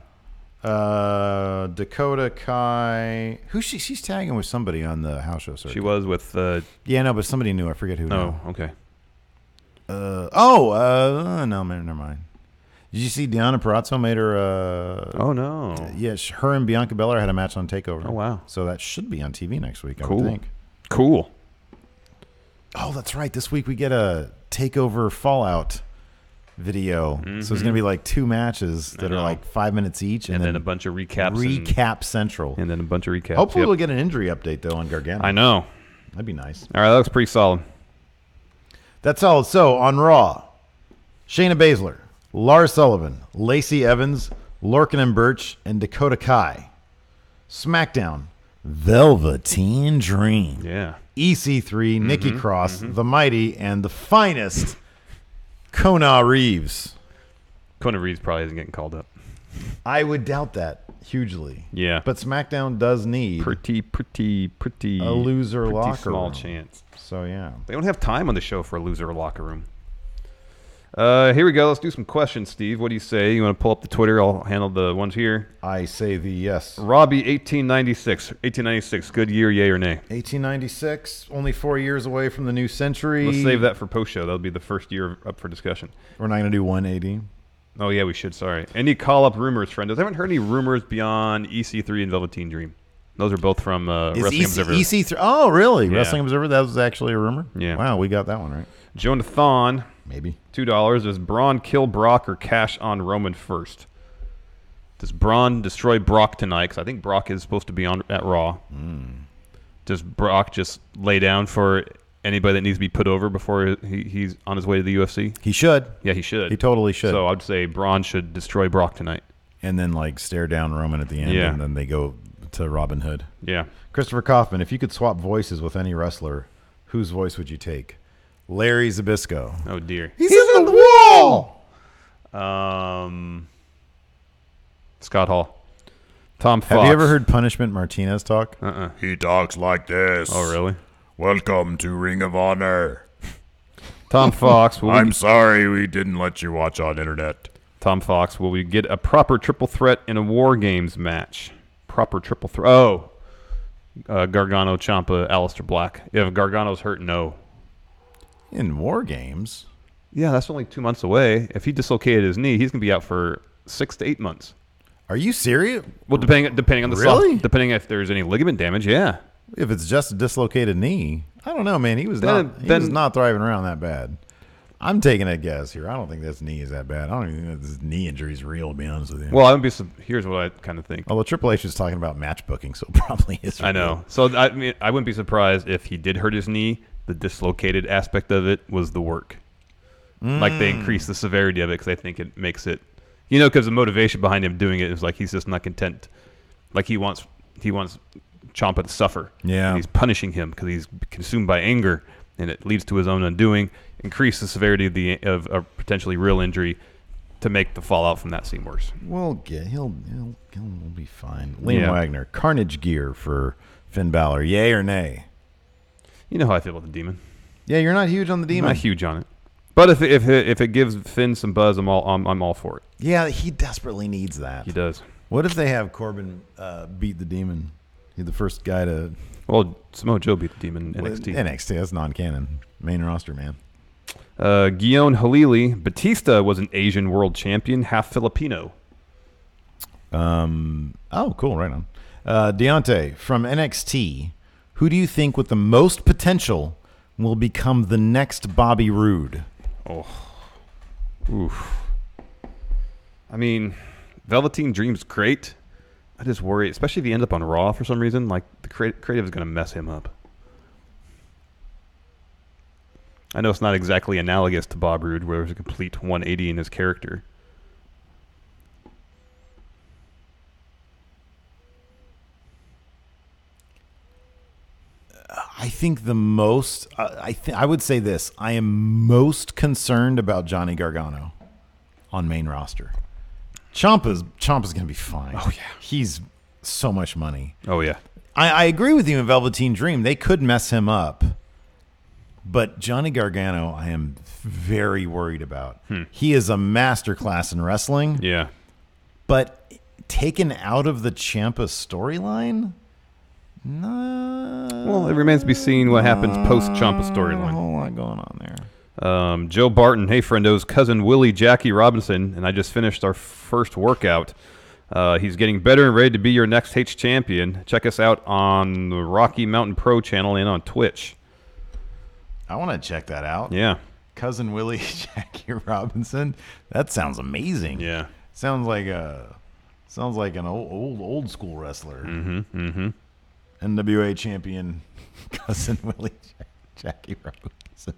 Speaker 5: Dakota Kai. Who's she? She's tagging with somebody on the house show circuit.
Speaker 6: She was with.
Speaker 5: Yeah, no, but somebody new. I forget who.
Speaker 6: Oh, okay.
Speaker 5: No, never mind. Did you see Deonna Purrazzo made her?
Speaker 6: Oh no.
Speaker 5: Yeah, her and Bianca Belair had a match on Takeover.
Speaker 6: Oh wow.
Speaker 5: So that should be on TV next week.
Speaker 6: Cool.
Speaker 5: I would think.
Speaker 6: Cool.
Speaker 5: Oh, that's right. This week we get a Takeover Fallout video. So it's going to be like 2 matches that are like 5 minutes each.
Speaker 6: And then a bunch of recaps.
Speaker 5: Recap Central.
Speaker 6: And then a bunch of recaps.
Speaker 5: Hopefully we'll get an injury update, though, on Gargano.
Speaker 6: I know.
Speaker 5: That'd be nice.
Speaker 6: All right, that looks pretty solid.
Speaker 5: That's solid. So, on Raw, Shayna Baszler, Lars Sullivan, Lacey Evans, Lorcan and Burch, and Dakota Kai. SmackDown, Velveteen Dream.
Speaker 6: Yeah.
Speaker 5: EC3, Nikki Cross, The Mighty, and the finest, Kona Reeves.
Speaker 6: Kona Reeves probably isn't getting called up.
Speaker 5: I would doubt that. hugely.
Speaker 6: Yeah.
Speaker 5: But SmackDown does need
Speaker 6: pretty
Speaker 5: a loser
Speaker 6: pretty
Speaker 5: locker
Speaker 6: small
Speaker 5: room.
Speaker 6: chance.
Speaker 5: So, yeah.
Speaker 6: They don't have time on the show for a loser locker room. Here we go. Let's do some questions, Steve. What do you say? You want to pull up the Twitter? I'll handle the ones here.
Speaker 5: I say the yes.
Speaker 6: Robbie, 1896. Good year, yay or nay?
Speaker 5: 1896, only 4 years away from the new century.
Speaker 6: Let's save that for post-show. That'll be the first year up for discussion.
Speaker 5: We're not going to do 180.
Speaker 6: Oh, yeah, we should. Sorry. Any call-up rumors, friends? I haven't heard any rumors beyond EC3 and Velveteen Dream. Those are both from Wrestling Observer.
Speaker 5: EC3. Oh, really?
Speaker 6: Yeah.
Speaker 5: Wrestling Observer? That was actually a rumor?
Speaker 6: Yeah.
Speaker 5: Wow, we got that one right.
Speaker 6: Jonathan,
Speaker 5: maybe.
Speaker 6: $2. Does Braun kill Brock or cash on Roman first? Does Braun destroy Brock tonight? Because I think Brock is supposed to be on at Raw. Does Brock just lay down for anybody that needs to be put over before he's on his way to the UFC?
Speaker 5: He should.
Speaker 6: Yeah, he should.
Speaker 5: He totally should.
Speaker 6: So I'd say Braun should destroy Brock tonight.
Speaker 5: And then, like, stare down Roman at the end, and then they go to Robin Hood.
Speaker 6: Yeah.
Speaker 5: Christopher Kaufman, if you could swap voices with any wrestler, whose voice would you take? Larry Zbyszko.
Speaker 6: Oh, dear.
Speaker 5: He's in the wall!
Speaker 6: Scott Hall. Tom Fox.
Speaker 5: Have you ever heard Punishment Martinez talk?
Speaker 7: He talks like this.
Speaker 6: Oh, really?
Speaker 7: Welcome to Ring of Honor.
Speaker 6: Tom Fox.
Speaker 7: I'm sorry we didn't let you watch on internet.
Speaker 6: Tom Fox, will we get a proper triple threat in a War Games match? Proper triple threat. Oh. Gargano, Ciampa, Aleister Black. If Gargano's hurt, no.
Speaker 5: In War Games?
Speaker 6: Yeah, that's only 2 months away. If he dislocated his knee, he's going to be out for 6 to 8 months.
Speaker 5: Are you serious?
Speaker 6: Well, depending on the depending if there's any ligament damage, yeah.
Speaker 5: If it's just a dislocated knee, I don't know, man. He was not thriving around that bad. I'm taking a guess here. I don't think this knee is that bad. I don't even think this knee injury is real, to be honest with you.
Speaker 6: Well, here's what I kind of think.
Speaker 5: Although Triple H is talking about match booking, so it probably is real.
Speaker 6: I know. So I mean, I wouldn't be surprised if he did hurt his knee. The dislocated aspect of it was the work. Like they increase the severity of it because I think it makes it, because the motivation behind him doing it is like he's just not content. Like he wants Ciampa to suffer.
Speaker 5: Yeah.
Speaker 6: And he's punishing him because he's consumed by anger, and it leads to his own undoing. Increase the severity of a potentially real injury to make the fallout from that seem worse.
Speaker 5: Well, he'll be fine. Liam Wagner, Carnage gear for Finn Balor, yay or nay?
Speaker 6: You know how I feel about the Demon.
Speaker 5: Yeah, you're not huge on the Demon.
Speaker 6: I'm not huge on it, but if it gives Finn some buzz, I'm all for it.
Speaker 5: Yeah, he desperately needs that.
Speaker 6: He does.
Speaker 5: What if they have Corbin beat the Demon? He's the first guy to.
Speaker 6: Well, Samoa Joe beat the Demon in NXT.
Speaker 5: NXT, that's non-canon. Main roster, man.
Speaker 6: Guillaume Halili. Batista was an Asian world champion, half Filipino.
Speaker 5: Oh, cool. Right on. Deontay, from NXT, who do you think with the most potential will become the next Bobby Roode?
Speaker 6: Oh. Oof. I mean, Velveteen Dream's great. I just worry, especially if he ends up on Raw for some reason, like the creative is going to mess him up. I know it's not exactly analogous to Bob Roode, where there's a complete 180 in his character.
Speaker 5: I think the most, I would say this, I am most concerned about Johnny Gargano on main roster. Ciampa's going to be fine.
Speaker 6: Oh, yeah.
Speaker 5: He's so much money.
Speaker 6: Oh, yeah.
Speaker 5: I agree with you in Velveteen Dream. They could mess him up. But Johnny Gargano, I am very worried about. He is a masterclass in wrestling.
Speaker 6: Yeah.
Speaker 5: But taken out of the Ciampa storyline? No.
Speaker 6: Well, it remains to be seen what happens post-Ciampa storyline.
Speaker 5: A whole lot going on there.
Speaker 6: Joe Barton, hey, friendos, cousin Willie Jackie Robinson, and I just finished our first workout. He's getting better and ready to be your next H champion. Check us out on the Rocky Mountain Pro channel and on Twitch.
Speaker 5: I want to check that out.
Speaker 6: Yeah.
Speaker 5: Cousin Willie Jackie Robinson. That sounds amazing.
Speaker 6: Yeah.
Speaker 5: Sounds like an old school wrestler.
Speaker 6: Mm-hmm.
Speaker 5: NWA champion, cousin Willie Jackie Robinson.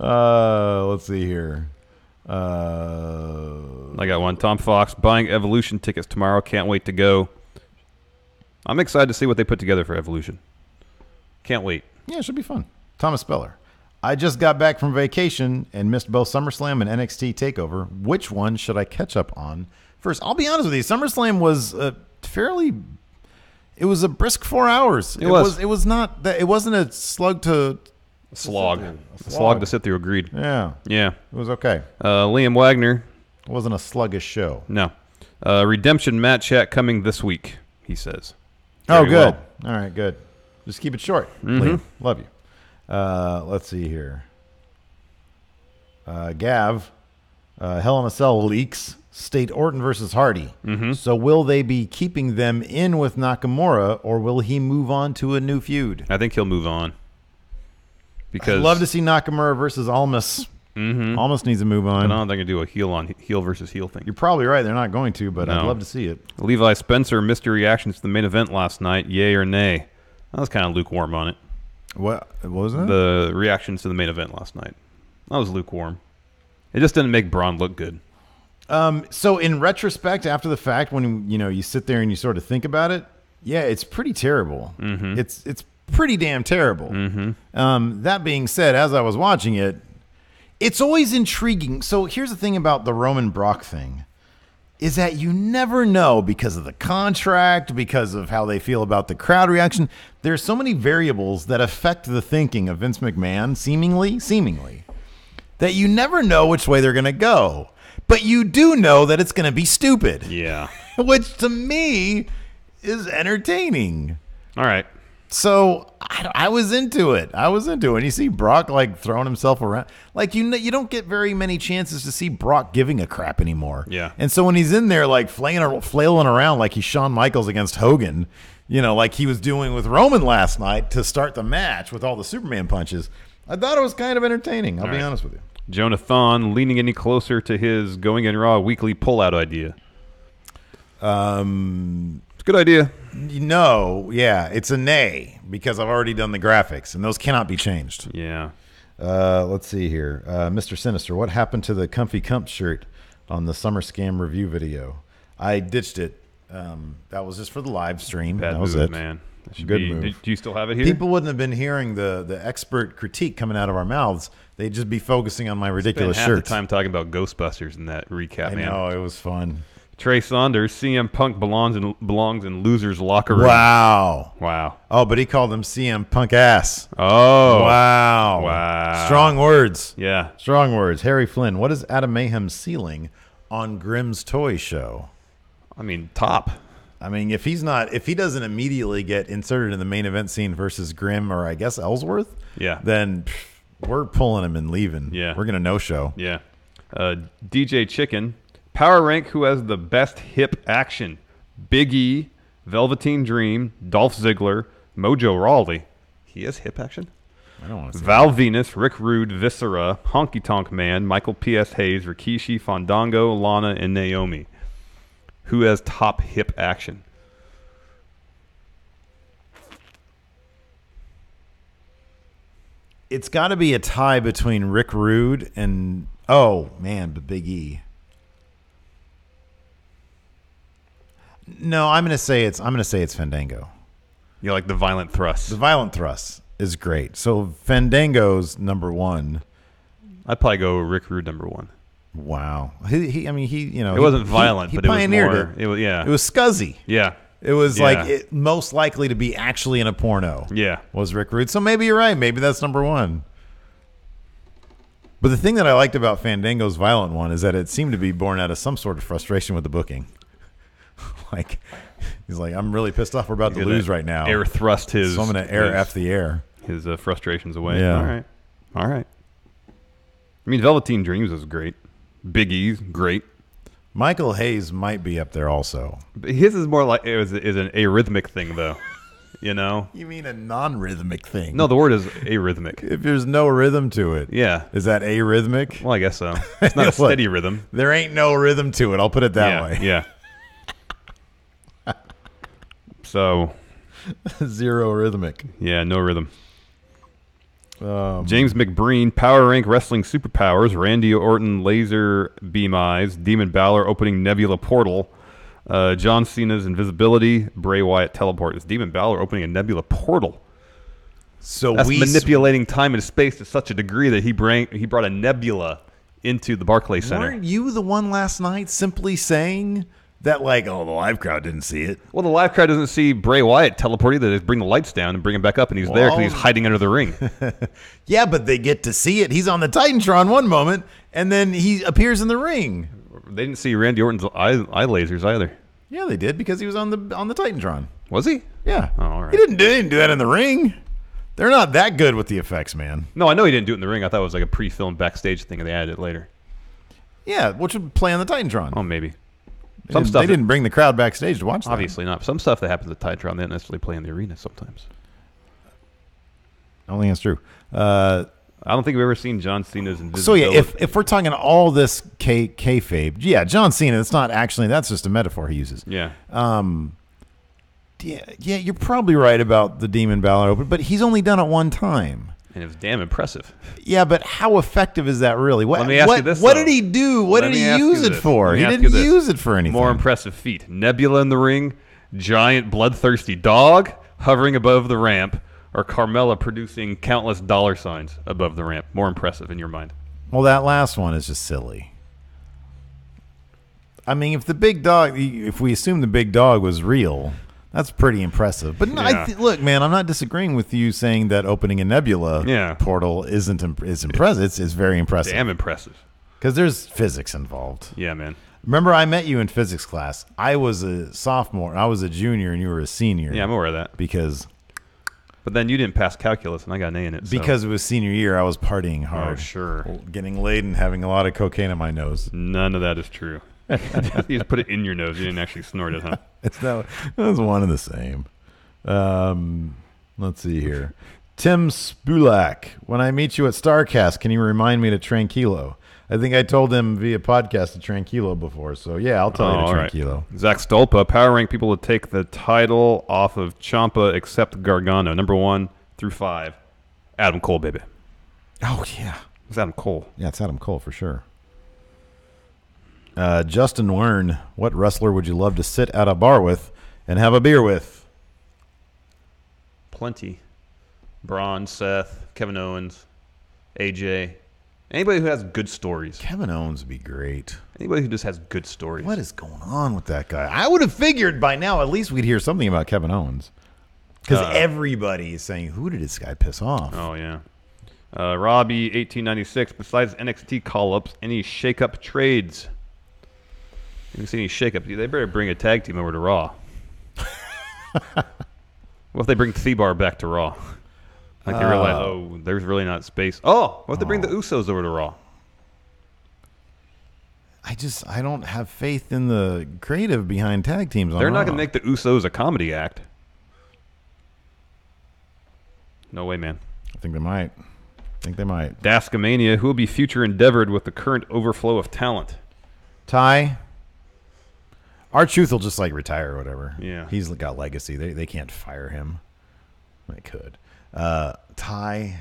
Speaker 5: Let's see here.
Speaker 6: I got one. Tom Fox, buying Evolution tickets tomorrow. Can't wait to go. I'm excited to see what they put together for Evolution. Can't wait.
Speaker 5: Yeah, it should be fun. Thomas Speller. I just got back from vacation and missed both SummerSlam and NXT TakeOver. Which one should I catch up on first? I'll be honest with you. SummerSlam was it was a brisk 4 hours. It was not that. It wasn't a slog to
Speaker 6: slog to sit through. Agreed.
Speaker 5: Yeah.
Speaker 6: Yeah.
Speaker 5: It was okay.
Speaker 6: Liam Wagner.
Speaker 5: It wasn't a sluggish show.
Speaker 6: No. Redemption Matt chat coming this week, he says.
Speaker 5: Very good.
Speaker 6: Well.
Speaker 5: All right, good. Just keep it short. Liam, love you. Let's see here. Gav, Hell in a Cell leaks state Orton versus Hardy. So will they be keeping them in with Nakamura, or will he move on to a new feud?
Speaker 6: I think he'll move on. Because
Speaker 5: I'd love to see Nakamura versus Almas. Almas needs to move on.
Speaker 6: I don't think they do a heel versus heel thing.
Speaker 5: You're probably right. They're not going to, but
Speaker 6: No.
Speaker 5: I'd love to see it.
Speaker 6: Levi Spencer, mystery reactions to the main event last night. Yay or nay? I was kind of lukewarm on it.
Speaker 5: What was that?
Speaker 6: The reactions to the main event last night. I was lukewarm. It just didn't make Braun look good.
Speaker 5: So in retrospect, after the fact, when you sit there and you sort of think about it, yeah, it's pretty terrible. It's pretty damn terrible. That being said, as I was watching it, it's always intriguing. So here's the thing about the Roman Brock thing, is that you never know, because of the contract, because of how they feel about the crowd reaction. There's so many variables that affect the thinking of Vince McMahon, seemingly, that you never know which way they're going to go. But you do know that it's going to be stupid.
Speaker 6: Yeah.
Speaker 5: Which to me is entertaining.
Speaker 6: All right.
Speaker 5: So I was into it. And you see Brock like throwing himself around. Like you don't get very many chances to see Brock giving a crap anymore.
Speaker 6: Yeah.
Speaker 5: And so when he's in there like flailing around like he's Shawn Michaels against Hogan, like he was doing with Roman last night to start the match with all the Superman punches, I thought it was kind of entertaining. I'll be honest with you.
Speaker 6: Jonathan leaning any closer to his Going in Raw weekly pullout idea. It's a good idea.
Speaker 5: No, yeah, it's a nay because I've already done the graphics and those cannot be changed.
Speaker 6: Yeah.
Speaker 5: Let's see here. Mr. Sinister, what happened to the Comfy Cump shirt on the Summer Scam review video? I ditched it. That was just for the live stream.
Speaker 6: Bad
Speaker 5: that was
Speaker 6: move,
Speaker 5: it.
Speaker 6: man.
Speaker 5: Good move.
Speaker 6: Do you still have it here?
Speaker 5: People wouldn't have been hearing the expert critique coming out of our mouths. They'd just be focusing on my ridiculous
Speaker 6: Spent half
Speaker 5: shirts.
Speaker 6: the time talking about Ghostbusters in that recap,
Speaker 5: I
Speaker 6: man.
Speaker 5: know, it was fun.
Speaker 6: Trey Saunders, CM Punk belongs in losers' locker room.
Speaker 5: Wow. Oh, but he called him CM Punk ass.
Speaker 6: Oh.
Speaker 5: Wow. Strong words.
Speaker 6: Yeah.
Speaker 5: Strong words. Harry Flynn, what is Adam Mayhem's ceiling on Grimm's Toy Show?
Speaker 6: I mean, top.
Speaker 5: I mean, if he doesn't immediately get inserted in the main event scene versus Grimm or I guess Ellsworth, then we're pulling him and leaving.
Speaker 6: Yeah.
Speaker 5: We're going to no-show.
Speaker 6: Yeah. DJ Chicken, power rank who has the best hip action. Big E, Velveteen Dream, Dolph Ziggler, Mojo Rawley. He has hip action?
Speaker 5: I don't want to say
Speaker 6: Val Venus, Rick Rude, Viscera, Honky Tonk Man, Michael P.S. Hayes, Rikishi, Fandango, Lana, and Naomi. Who has top hip action?
Speaker 5: It's got to be a tie between Rick Rude and the Big E. No, I'm going to say it's Fandango.
Speaker 6: You like the violent thrust?
Speaker 5: The violent thrust is great. So Fandango's number one.
Speaker 6: I'd probably go Rick Rude number one.
Speaker 5: Wow. He
Speaker 6: it wasn't violent,
Speaker 5: he
Speaker 6: but
Speaker 5: pioneered
Speaker 6: it was more. It was, yeah.
Speaker 5: It was scuzzy.
Speaker 6: Yeah.
Speaker 5: It was like most likely to be actually in a porno.
Speaker 6: Yeah.
Speaker 5: Was Rick Rude. So maybe you're right. Maybe that's number one. But the thing that I liked about Fandango's violent one is that it seemed to be born out of some sort of frustration with the booking. Like, he's like, I'm really pissed off. We're about to lose right now.
Speaker 6: Air thrust his.
Speaker 5: So I'm going to F the air.
Speaker 6: His frustrations away.
Speaker 5: Yeah.
Speaker 6: All right. I mean, Velveteen Dreams was great. Big E's great.
Speaker 5: Michael Hayes might be up there also.
Speaker 6: But his is more like is an arrhythmic thing, though. You know?
Speaker 5: You mean a non-rhythmic thing?
Speaker 6: No, the word is arrhythmic.
Speaker 5: If there's no rhythm to it.
Speaker 6: Yeah.
Speaker 5: Is that arrhythmic?
Speaker 6: Well, I guess so. It's not a steady rhythm.
Speaker 5: There ain't no rhythm to it. I'll put it that way.
Speaker 6: Yeah. So.
Speaker 5: Zero rhythmic.
Speaker 6: Yeah, no rhythm. James McBreen, Power Rank Wrestling Superpowers, Randy Orton, Laser Beam Eyes, Demon Balor opening Nebula Portal, John Cena's Invisibility, Bray Wyatt Teleport. Is Demon Balor opening a Nebula Portal?
Speaker 5: So
Speaker 6: That's manipulating time and space to such a degree that he brought a nebula into the Barclays Center.
Speaker 5: Weren't you the one last night simply saying that, like, oh, the live crowd didn't see it?
Speaker 6: Well, the live crowd doesn't see Bray Wyatt teleporting. They just bring the lights down and bring him back up, and he's there because he's hiding under the ring.
Speaker 5: Yeah, but they get to see it. He's on the Titantron one moment, and then he appears in the ring.
Speaker 6: They didn't see Randy Orton's eye lasers either.
Speaker 5: Yeah, they did because he was on the Titantron.
Speaker 6: Was he?
Speaker 5: Yeah.
Speaker 6: Oh, all right.
Speaker 5: He didn't do that in the ring. They're not that good with the effects, man.
Speaker 6: No, I know he didn't do it in the ring. I thought it was like a pre-filmed backstage thing, and they added it later.
Speaker 5: Yeah, which would play on the Titantron.
Speaker 6: Oh, maybe.
Speaker 5: They didn't bring the crowd backstage to watch that.
Speaker 6: Obviously not. Some stuff that happens at Titantron, they don't necessarily play in the arena sometimes.
Speaker 5: I don't think that's true.
Speaker 6: I don't think we've ever seen John Cena's invisibility.
Speaker 5: So yeah, if we're talking all this kayfabe, yeah, John Cena, that's just a metaphor he uses.
Speaker 6: Yeah.
Speaker 5: Yeah, you're probably right about the Demon Balor Open, but he's only done it one time.
Speaker 6: And it was damn impressive.
Speaker 5: Yeah, but how effective is that really?
Speaker 6: Let me ask you this,
Speaker 5: what
Speaker 6: though.
Speaker 5: did he do? What
Speaker 6: Let
Speaker 5: did
Speaker 6: me
Speaker 5: he
Speaker 6: ask
Speaker 5: use
Speaker 6: you
Speaker 5: it
Speaker 6: this.
Speaker 5: for?
Speaker 6: Let me
Speaker 5: He
Speaker 6: ask
Speaker 5: didn't
Speaker 6: you this.
Speaker 5: use it for anything.
Speaker 6: More impressive feat. Nebula in the ring, giant bloodthirsty dog hovering above the ramp, or Carmella producing countless dollar signs above the ramp. More impressive in your mind.
Speaker 5: Well, that last one is just silly. I mean, if we assume the big dog was real, that's pretty impressive. But no,
Speaker 6: Yeah.
Speaker 5: look, man, I'm not disagreeing with you saying that opening a Nebula portal is impressive. It's very impressive.
Speaker 6: Damn impressive.
Speaker 5: Because there's physics involved.
Speaker 6: Yeah, man.
Speaker 5: Remember, I met you in physics class. I was a sophomore. I was a junior, and you were a senior.
Speaker 6: Yeah, I'm aware of that.
Speaker 5: But
Speaker 6: then you didn't pass calculus, and I got an A in it. So.
Speaker 5: Because it was senior year, I was partying hard.
Speaker 6: Oh, sure.
Speaker 5: Getting laid and having a lot of cocaine in my nose.
Speaker 6: None of that is true. You just put it in your nose. You didn't actually snort it, huh?
Speaker 5: That was one and the same. Let's see here. Tim Spulak. When I meet you at StarCast, can you remind me to Tranquilo? I think I told him via podcast to Tranquilo before. So, yeah, I'll tell you to Tranquilo.
Speaker 6: Right. Zach Stolpa, power rank people to take the title off of Ciampa except Gargano. Number 1 through 5. Adam Cole, baby.
Speaker 5: Oh, yeah.
Speaker 6: It's Adam Cole.
Speaker 5: Yeah, it's Adam Cole for sure. Justin Wern, what wrestler would you love to sit at a bar with and have a beer with?
Speaker 6: Plenty. Braun, Seth, Kevin Owens, AJ. Anybody who has good stories.
Speaker 5: Kevin Owens would be great.
Speaker 6: Anybody who just has good stories.
Speaker 5: What is going on with that guy? I would have figured by now at least we'd hear something about Kevin Owens. Because everybody is saying, who did this guy piss off?
Speaker 6: Oh, yeah. Robbie, 1896. Besides NXT call-ups, any shake-up trades? You can see any shake-up. They better bring a tag team over to Raw. What if they bring T-Bar back to Raw? Like they realize, there's really not space. Oh, what if they bring the Usos over to Raw?
Speaker 5: I don't have faith in the creative behind tag teams on
Speaker 6: They're not
Speaker 5: Raw.
Speaker 6: going to make the Usos a comedy act. No way, man.
Speaker 5: I think they might.
Speaker 6: Daskamania, who will be future endeavored with the current overflow of talent?
Speaker 5: Ty. R-Truth will just retire or whatever.
Speaker 6: Yeah.
Speaker 5: He's got legacy. They can't fire him. They could. Ty.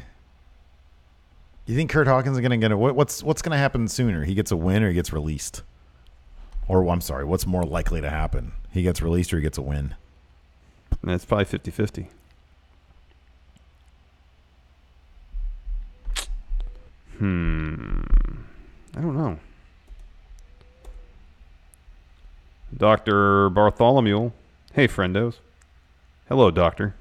Speaker 5: You think Kurt Hawkins is going to get what's going to happen sooner? He gets a win or he gets released? Or I'm sorry, what's more likely to happen? He gets released or he gets a win?
Speaker 6: That's probably 50-50. I don't know. Dr. Bartholomew. Hey, friendos. Hello, doctor.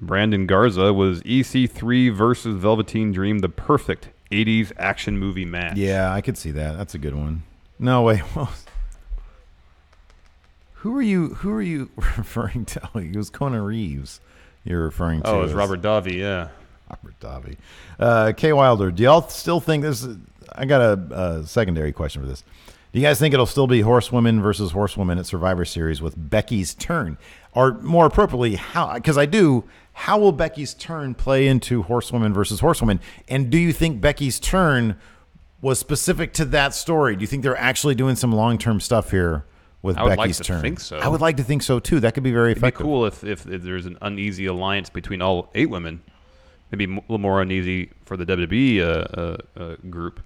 Speaker 6: Brandon Garza, was EC3 versus Velveteen Dream the perfect 80s action movie match?
Speaker 5: Yeah, I could see that. That's a good one. No, wait. Who are you referring to? Oh, it was Conan Reeves you're referring to.
Speaker 6: Oh, it was Robert Davi, yeah.
Speaker 5: Robert Davi. Kay Wilder, do y'all still think this is... I got a secondary question for this. Do you guys think it'll still be horsewomen versus horsewomen at Survivor Series with Becky's turn? Or more appropriately, how will Becky's turn play into horsewomen versus horsewomen? And do you think Becky's turn was specific to that story? Do you think they're actually doing some long-term stuff here with Becky's turn?
Speaker 6: I would like to think so.
Speaker 5: I would like to think so, too. That could be very effective.
Speaker 6: It'd be cool if there's an uneasy alliance between all 8 women. Maybe a little more uneasy for the WWE group.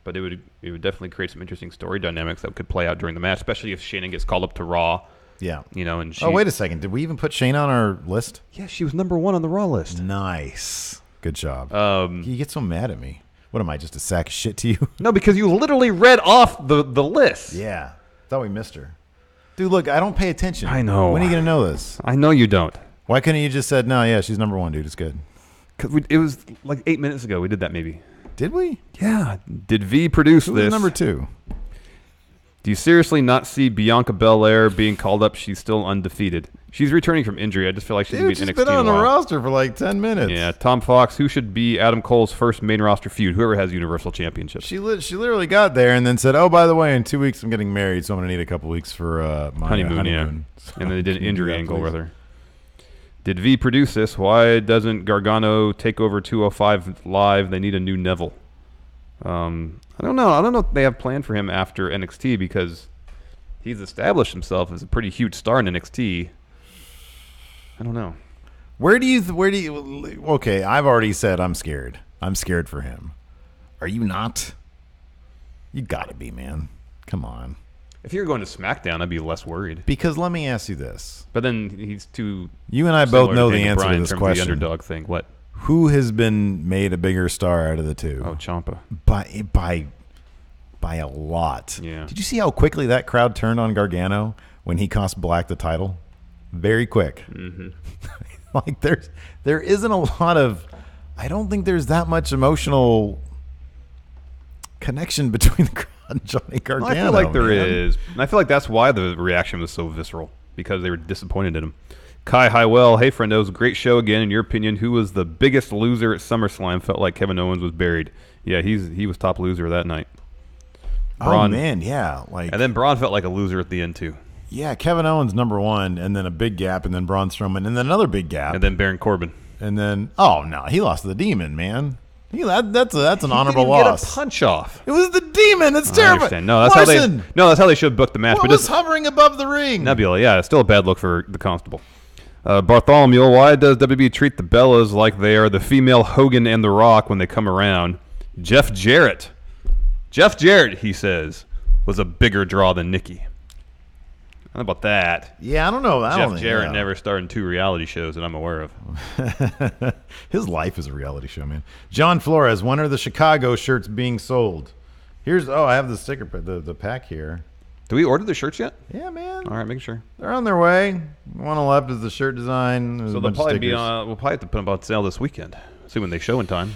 Speaker 6: But it would definitely create some interesting story dynamics that could play out during the match, especially if Shayna gets called up to Raw
Speaker 5: Yeah.
Speaker 6: And she,
Speaker 5: Oh, wait a second. Did we even put Shayna on our list?
Speaker 6: Yeah, she was number 1 on the Raw list.
Speaker 5: Nice. Good job.
Speaker 6: Um,
Speaker 5: You get so mad at me. What am I, just a sack of shit to you?
Speaker 6: No, because you literally read off the list.
Speaker 5: Yeah. Thought we missed her. Dude, look, I don't pay attention.
Speaker 6: I know.
Speaker 5: When are you going to know this?
Speaker 6: I know you don't.
Speaker 5: Why couldn't you just said, no, yeah, she's number 1, dude. It's good.
Speaker 6: Because it was like 8 minutes ago we did that maybe.
Speaker 5: Did we?
Speaker 6: Yeah. Did V produce
Speaker 5: Who
Speaker 6: this?
Speaker 5: was number 2?
Speaker 6: Do you seriously not see Bianca Belair being called up? She's still undefeated. She's returning from injury. I just feel like she's going
Speaker 5: Dude,
Speaker 6: to be
Speaker 5: she's
Speaker 6: in NXT
Speaker 5: been on
Speaker 6: in a
Speaker 5: the
Speaker 6: while.
Speaker 5: roster for like 10 minutes.
Speaker 6: Yeah, Tom Fox. Who should be Adam Cole's first main roster feud? Whoever has Universal Championship.
Speaker 5: She literally got there and then said, oh, by the way, in 2 weeks I'm getting married, so I'm going to need a couple weeks for my
Speaker 6: honeymoon. Yeah.
Speaker 5: So
Speaker 6: And then they did an
Speaker 5: can you do
Speaker 6: injury
Speaker 5: that,
Speaker 6: angle
Speaker 5: please?
Speaker 6: with her. Did V produce this? Why doesn't Gargano take over 205 live? They need a new Neville. I don't know. I don't know what they have planned for him after NXT because he's established himself as a pretty huge star in NXT. I don't know.
Speaker 5: Where do you okay, I've already said I'm scared. I'm scared for him. Are you not? You got to be, man. Come on.
Speaker 6: If you were going to SmackDown, I'd be less worried.
Speaker 5: Because let me ask you this.
Speaker 6: But then he's too.
Speaker 5: You and I
Speaker 6: similar
Speaker 5: both know
Speaker 6: to
Speaker 5: the
Speaker 6: Daniel
Speaker 5: answer
Speaker 6: Bryan
Speaker 5: to
Speaker 6: in
Speaker 5: this
Speaker 6: terms of
Speaker 5: question.
Speaker 6: The underdog thing. What?
Speaker 5: Who has been made a bigger star out of the two?
Speaker 6: Oh, Ciampa.
Speaker 5: By a lot.
Speaker 6: Yeah.
Speaker 5: Did you see how quickly that crowd turned on Gargano when he cost Black the title? Very quick.
Speaker 6: Mm-hmm.
Speaker 5: Like there isn't a lot of. I don't think there's that much emotional connection between the crowd and Johnny Gargano.
Speaker 6: Well, I feel like there
Speaker 5: man.
Speaker 6: is. And I feel like that's why the reaction was so visceral, because they were disappointed in him. Kai Highwell, hey friendos, great show again. In your opinion, who was the biggest loser at SummerSlam? Felt like Kevin Owens was buried. Yeah, he was top loser that night.
Speaker 5: Oh man, yeah, like
Speaker 6: and then Braun felt like a loser at the end too.
Speaker 5: Yeah, Kevin Owens number 1, and then a big gap, and then Braun Strowman, and then another big gap,
Speaker 6: And then Baron Corbin.
Speaker 5: and then oh no, he lost to the Demon, man. That's an honorable
Speaker 6: He didn't
Speaker 5: loss.
Speaker 6: Get a punch off.
Speaker 5: It was the Demon. It's
Speaker 6: I
Speaker 5: terrible.
Speaker 6: understand. No, that's
Speaker 5: Larson,
Speaker 6: how they should book the match.
Speaker 5: what
Speaker 6: But
Speaker 5: was
Speaker 6: just
Speaker 5: hovering above the ring?
Speaker 6: Nebula, yeah, it's still a bad look for the Constable. Bartholomew, why does WWE treat the Bellas like they are the female Hogan and The Rock when they come around? Jeff Jarrett, he says, was a bigger draw than Nikki. How about that?
Speaker 5: Yeah, I don't know.
Speaker 6: Jeff Jarrett never starred in 2 reality shows that I'm aware of.
Speaker 5: His life is a reality show, man. John Flores, when are the Chicago shirts being sold? I have the sticker, the pack here.
Speaker 6: Do we order the shirts yet?
Speaker 5: Yeah, man.
Speaker 6: All right, making sure.
Speaker 5: They're on their way. One on the left is the shirt design. There's
Speaker 6: So
Speaker 5: a
Speaker 6: they'll
Speaker 5: bunch of
Speaker 6: probably be
Speaker 5: stickers.
Speaker 6: we'll probably have to put them on sale this weekend. See when they show in time.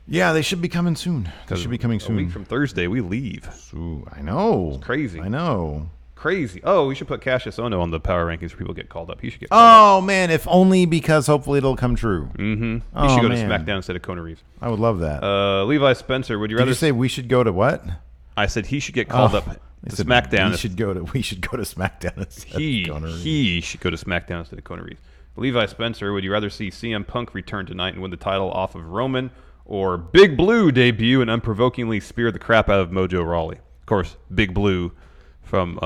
Speaker 5: Yeah, they should be coming soon. They should be coming soon.
Speaker 6: A week from Thursday, we leave.
Speaker 5: Ooh, I know.
Speaker 6: It's crazy.
Speaker 5: I know.
Speaker 6: Crazy. Oh, we should put Cassius Ohno on the power rankings where people get called up. He should get called up.
Speaker 5: Oh, man, if only because hopefully it'll come true.
Speaker 6: Mm-hmm.
Speaker 5: Oh,
Speaker 6: He should go
Speaker 5: man.
Speaker 6: to SmackDown instead of Kona Reeves.
Speaker 5: I would love that.
Speaker 6: Levi Spencer, would you
Speaker 5: Did
Speaker 6: rather
Speaker 5: you say we should go to what?
Speaker 6: I said he should get called up
Speaker 5: They
Speaker 6: to
Speaker 5: said
Speaker 6: SmackDown.
Speaker 5: We should go to SmackDown instead of Kona Reeves.
Speaker 6: He should go to SmackDown instead of Kona Reeves. Levi Spencer, would you rather see CM Punk return tonight and win the title off of Roman, or Big Blue debut and unprovokingly spear the crap out of Mojo Rawley? Of course, Big Blue from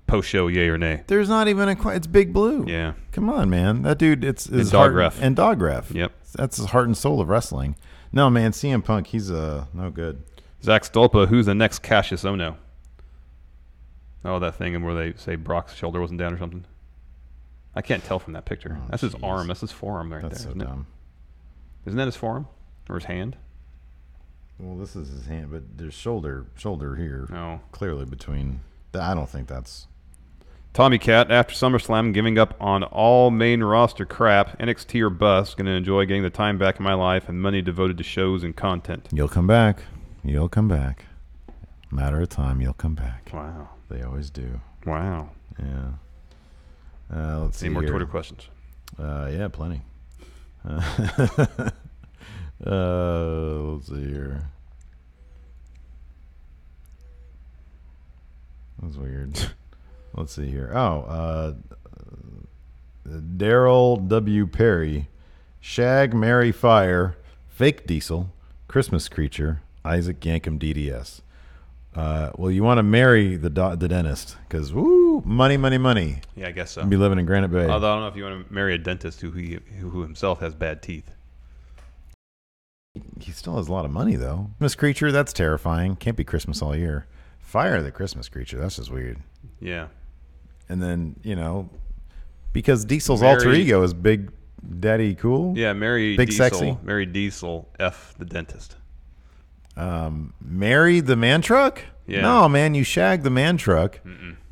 Speaker 6: post-show Yay or Nay.
Speaker 5: There's not even it's Big Blue.
Speaker 6: Yeah.
Speaker 5: Come on, man. That dude, it's his
Speaker 6: Dog
Speaker 5: heart
Speaker 6: Ref.
Speaker 5: and Dog Ref.
Speaker 6: Yep.
Speaker 5: That's his heart and soul of wrestling. No, man, CM Punk, he's no good.
Speaker 6: Zach Stolpa, who's the next Cassius Ohno? Oh, that thing where they say Brock's shoulder wasn't down or something. I can't tell from that picture.
Speaker 5: Oh,
Speaker 6: That's his
Speaker 5: jeez.
Speaker 6: arm. That's his forearm right
Speaker 5: That's
Speaker 6: there,
Speaker 5: so
Speaker 6: isn't
Speaker 5: dumb.
Speaker 6: it? Isn't that his forearm? Or his hand?
Speaker 5: Well, this is his hand, but there's shoulder here.
Speaker 6: No.
Speaker 5: Clearly between. I don't think that's.
Speaker 6: Tommy Cat, after SummerSlam, giving up on all main roster crap, NXT or bust, going to enjoy getting the time back in my life and money devoted to shows and content.
Speaker 5: You'll come back. You'll come back. Matter of time, you'll come back.
Speaker 6: Wow.
Speaker 5: They always do.
Speaker 6: Wow.
Speaker 5: Yeah. Let's see
Speaker 6: Any more
Speaker 5: here.
Speaker 6: Twitter questions?
Speaker 5: Yeah, plenty. Let's see here. That's weird. Let's see here. Oh, Daryl W. Perry, Shag, Mary Fire, Fake Diesel, Christmas Creature, Isaac Yankum DDS. Well, you want to marry the dentist because woo, money.
Speaker 6: Yeah, I guess so.
Speaker 5: Be living in Granite Bay.
Speaker 6: Although I don't know if you want to marry a dentist who himself has bad teeth.
Speaker 5: He still has a lot of money, though. Christmas Creature, that's terrifying. Can't be Christmas all year. Fire the Christmas Creature, that's just weird.
Speaker 6: Yeah.
Speaker 5: And then, because Diesel's alter ego is Big Daddy Cool.
Speaker 6: Yeah, marry
Speaker 5: Big
Speaker 6: Diesel.
Speaker 5: Sexy.
Speaker 6: Marry Diesel. F the dentist.
Speaker 5: Marry the man truck?
Speaker 6: Yeah.
Speaker 5: No, man, you shag the man truck,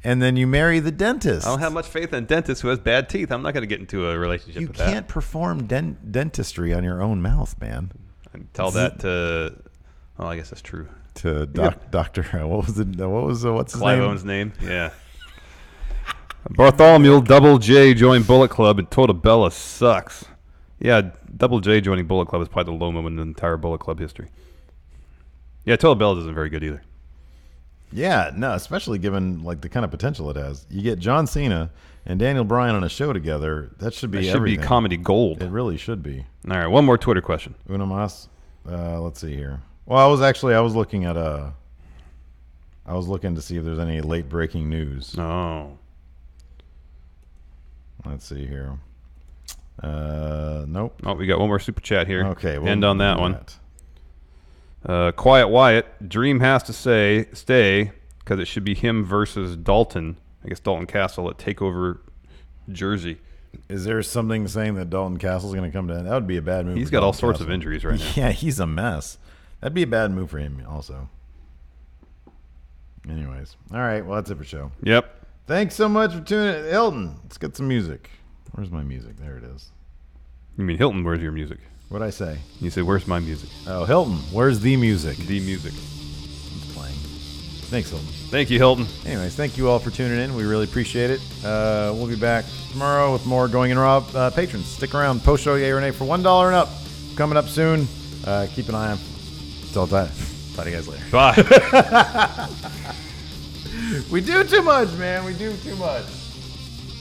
Speaker 5: and then you marry the dentist.
Speaker 6: I don't have much faith in a dentist who has bad teeth. I'm not going to get into a relationship
Speaker 5: You
Speaker 6: with
Speaker 5: can't perform dentistry on your own mouth, man.
Speaker 6: that. Tell that to. Well, I guess that's true.
Speaker 5: To Doctor, what's his
Speaker 6: Clive
Speaker 5: name?
Speaker 6: Owen's name. Yeah. Bartholomew Double J joined Bullet Club and Total Bella sucks. Yeah, Double J joining Bullet Club is probably the low moment in the entire Bullet Club history. Yeah, Total Bella isn't very good either.
Speaker 5: Yeah, no, especially given like the kind of potential it has. You get John Cena and Daniel Bryan on a show together. That should be everything.
Speaker 6: Comedy gold.
Speaker 5: It really should be.
Speaker 6: All right, one more Twitter question.
Speaker 5: Una mas. Let's see here. Well, I was looking at I was looking to see if there's any late breaking news.
Speaker 6: Oh.
Speaker 5: Let's see here. Nope.
Speaker 6: Oh, we got one more super chat here.
Speaker 5: Okay, we'll
Speaker 6: end on that
Speaker 5: do
Speaker 6: one. Quiet Wyatt. Dream has to stay because it should be him versus Dalton. I guess Dalton Castle at TakeOver Jersey.
Speaker 5: Is there something saying that Dalton Castle's going to come to? That would be a bad move.
Speaker 6: He's
Speaker 5: for
Speaker 6: got all
Speaker 5: Dalton
Speaker 6: sorts
Speaker 5: Castle.
Speaker 6: of injuries right now.
Speaker 5: Yeah, he's a mess. That'd be a bad move for him also. Anyways. All right. Well, that's it for show.
Speaker 6: Yep.
Speaker 5: Thanks so much for tuning in. Hilton, let's get some music. Where's my music? There it is.
Speaker 6: You mean Hilton, where's your music?
Speaker 5: What'd I say?
Speaker 6: You said, where's my music?
Speaker 5: Oh, Hilton, where's the music?
Speaker 6: The music.
Speaker 5: It's playing. Thanks, Hilton.
Speaker 6: Thank you, Hilton.
Speaker 5: Anyways, thank you all for tuning in. We really appreciate it. We'll be back tomorrow with more Going in Raw. Patrons, stick around. Post-show Yay or Nay for $1 and up. Coming up soon. Keep an eye on. Till that. Talk to you guys later.
Speaker 6: Bye.
Speaker 5: We do too much, man. We do too much.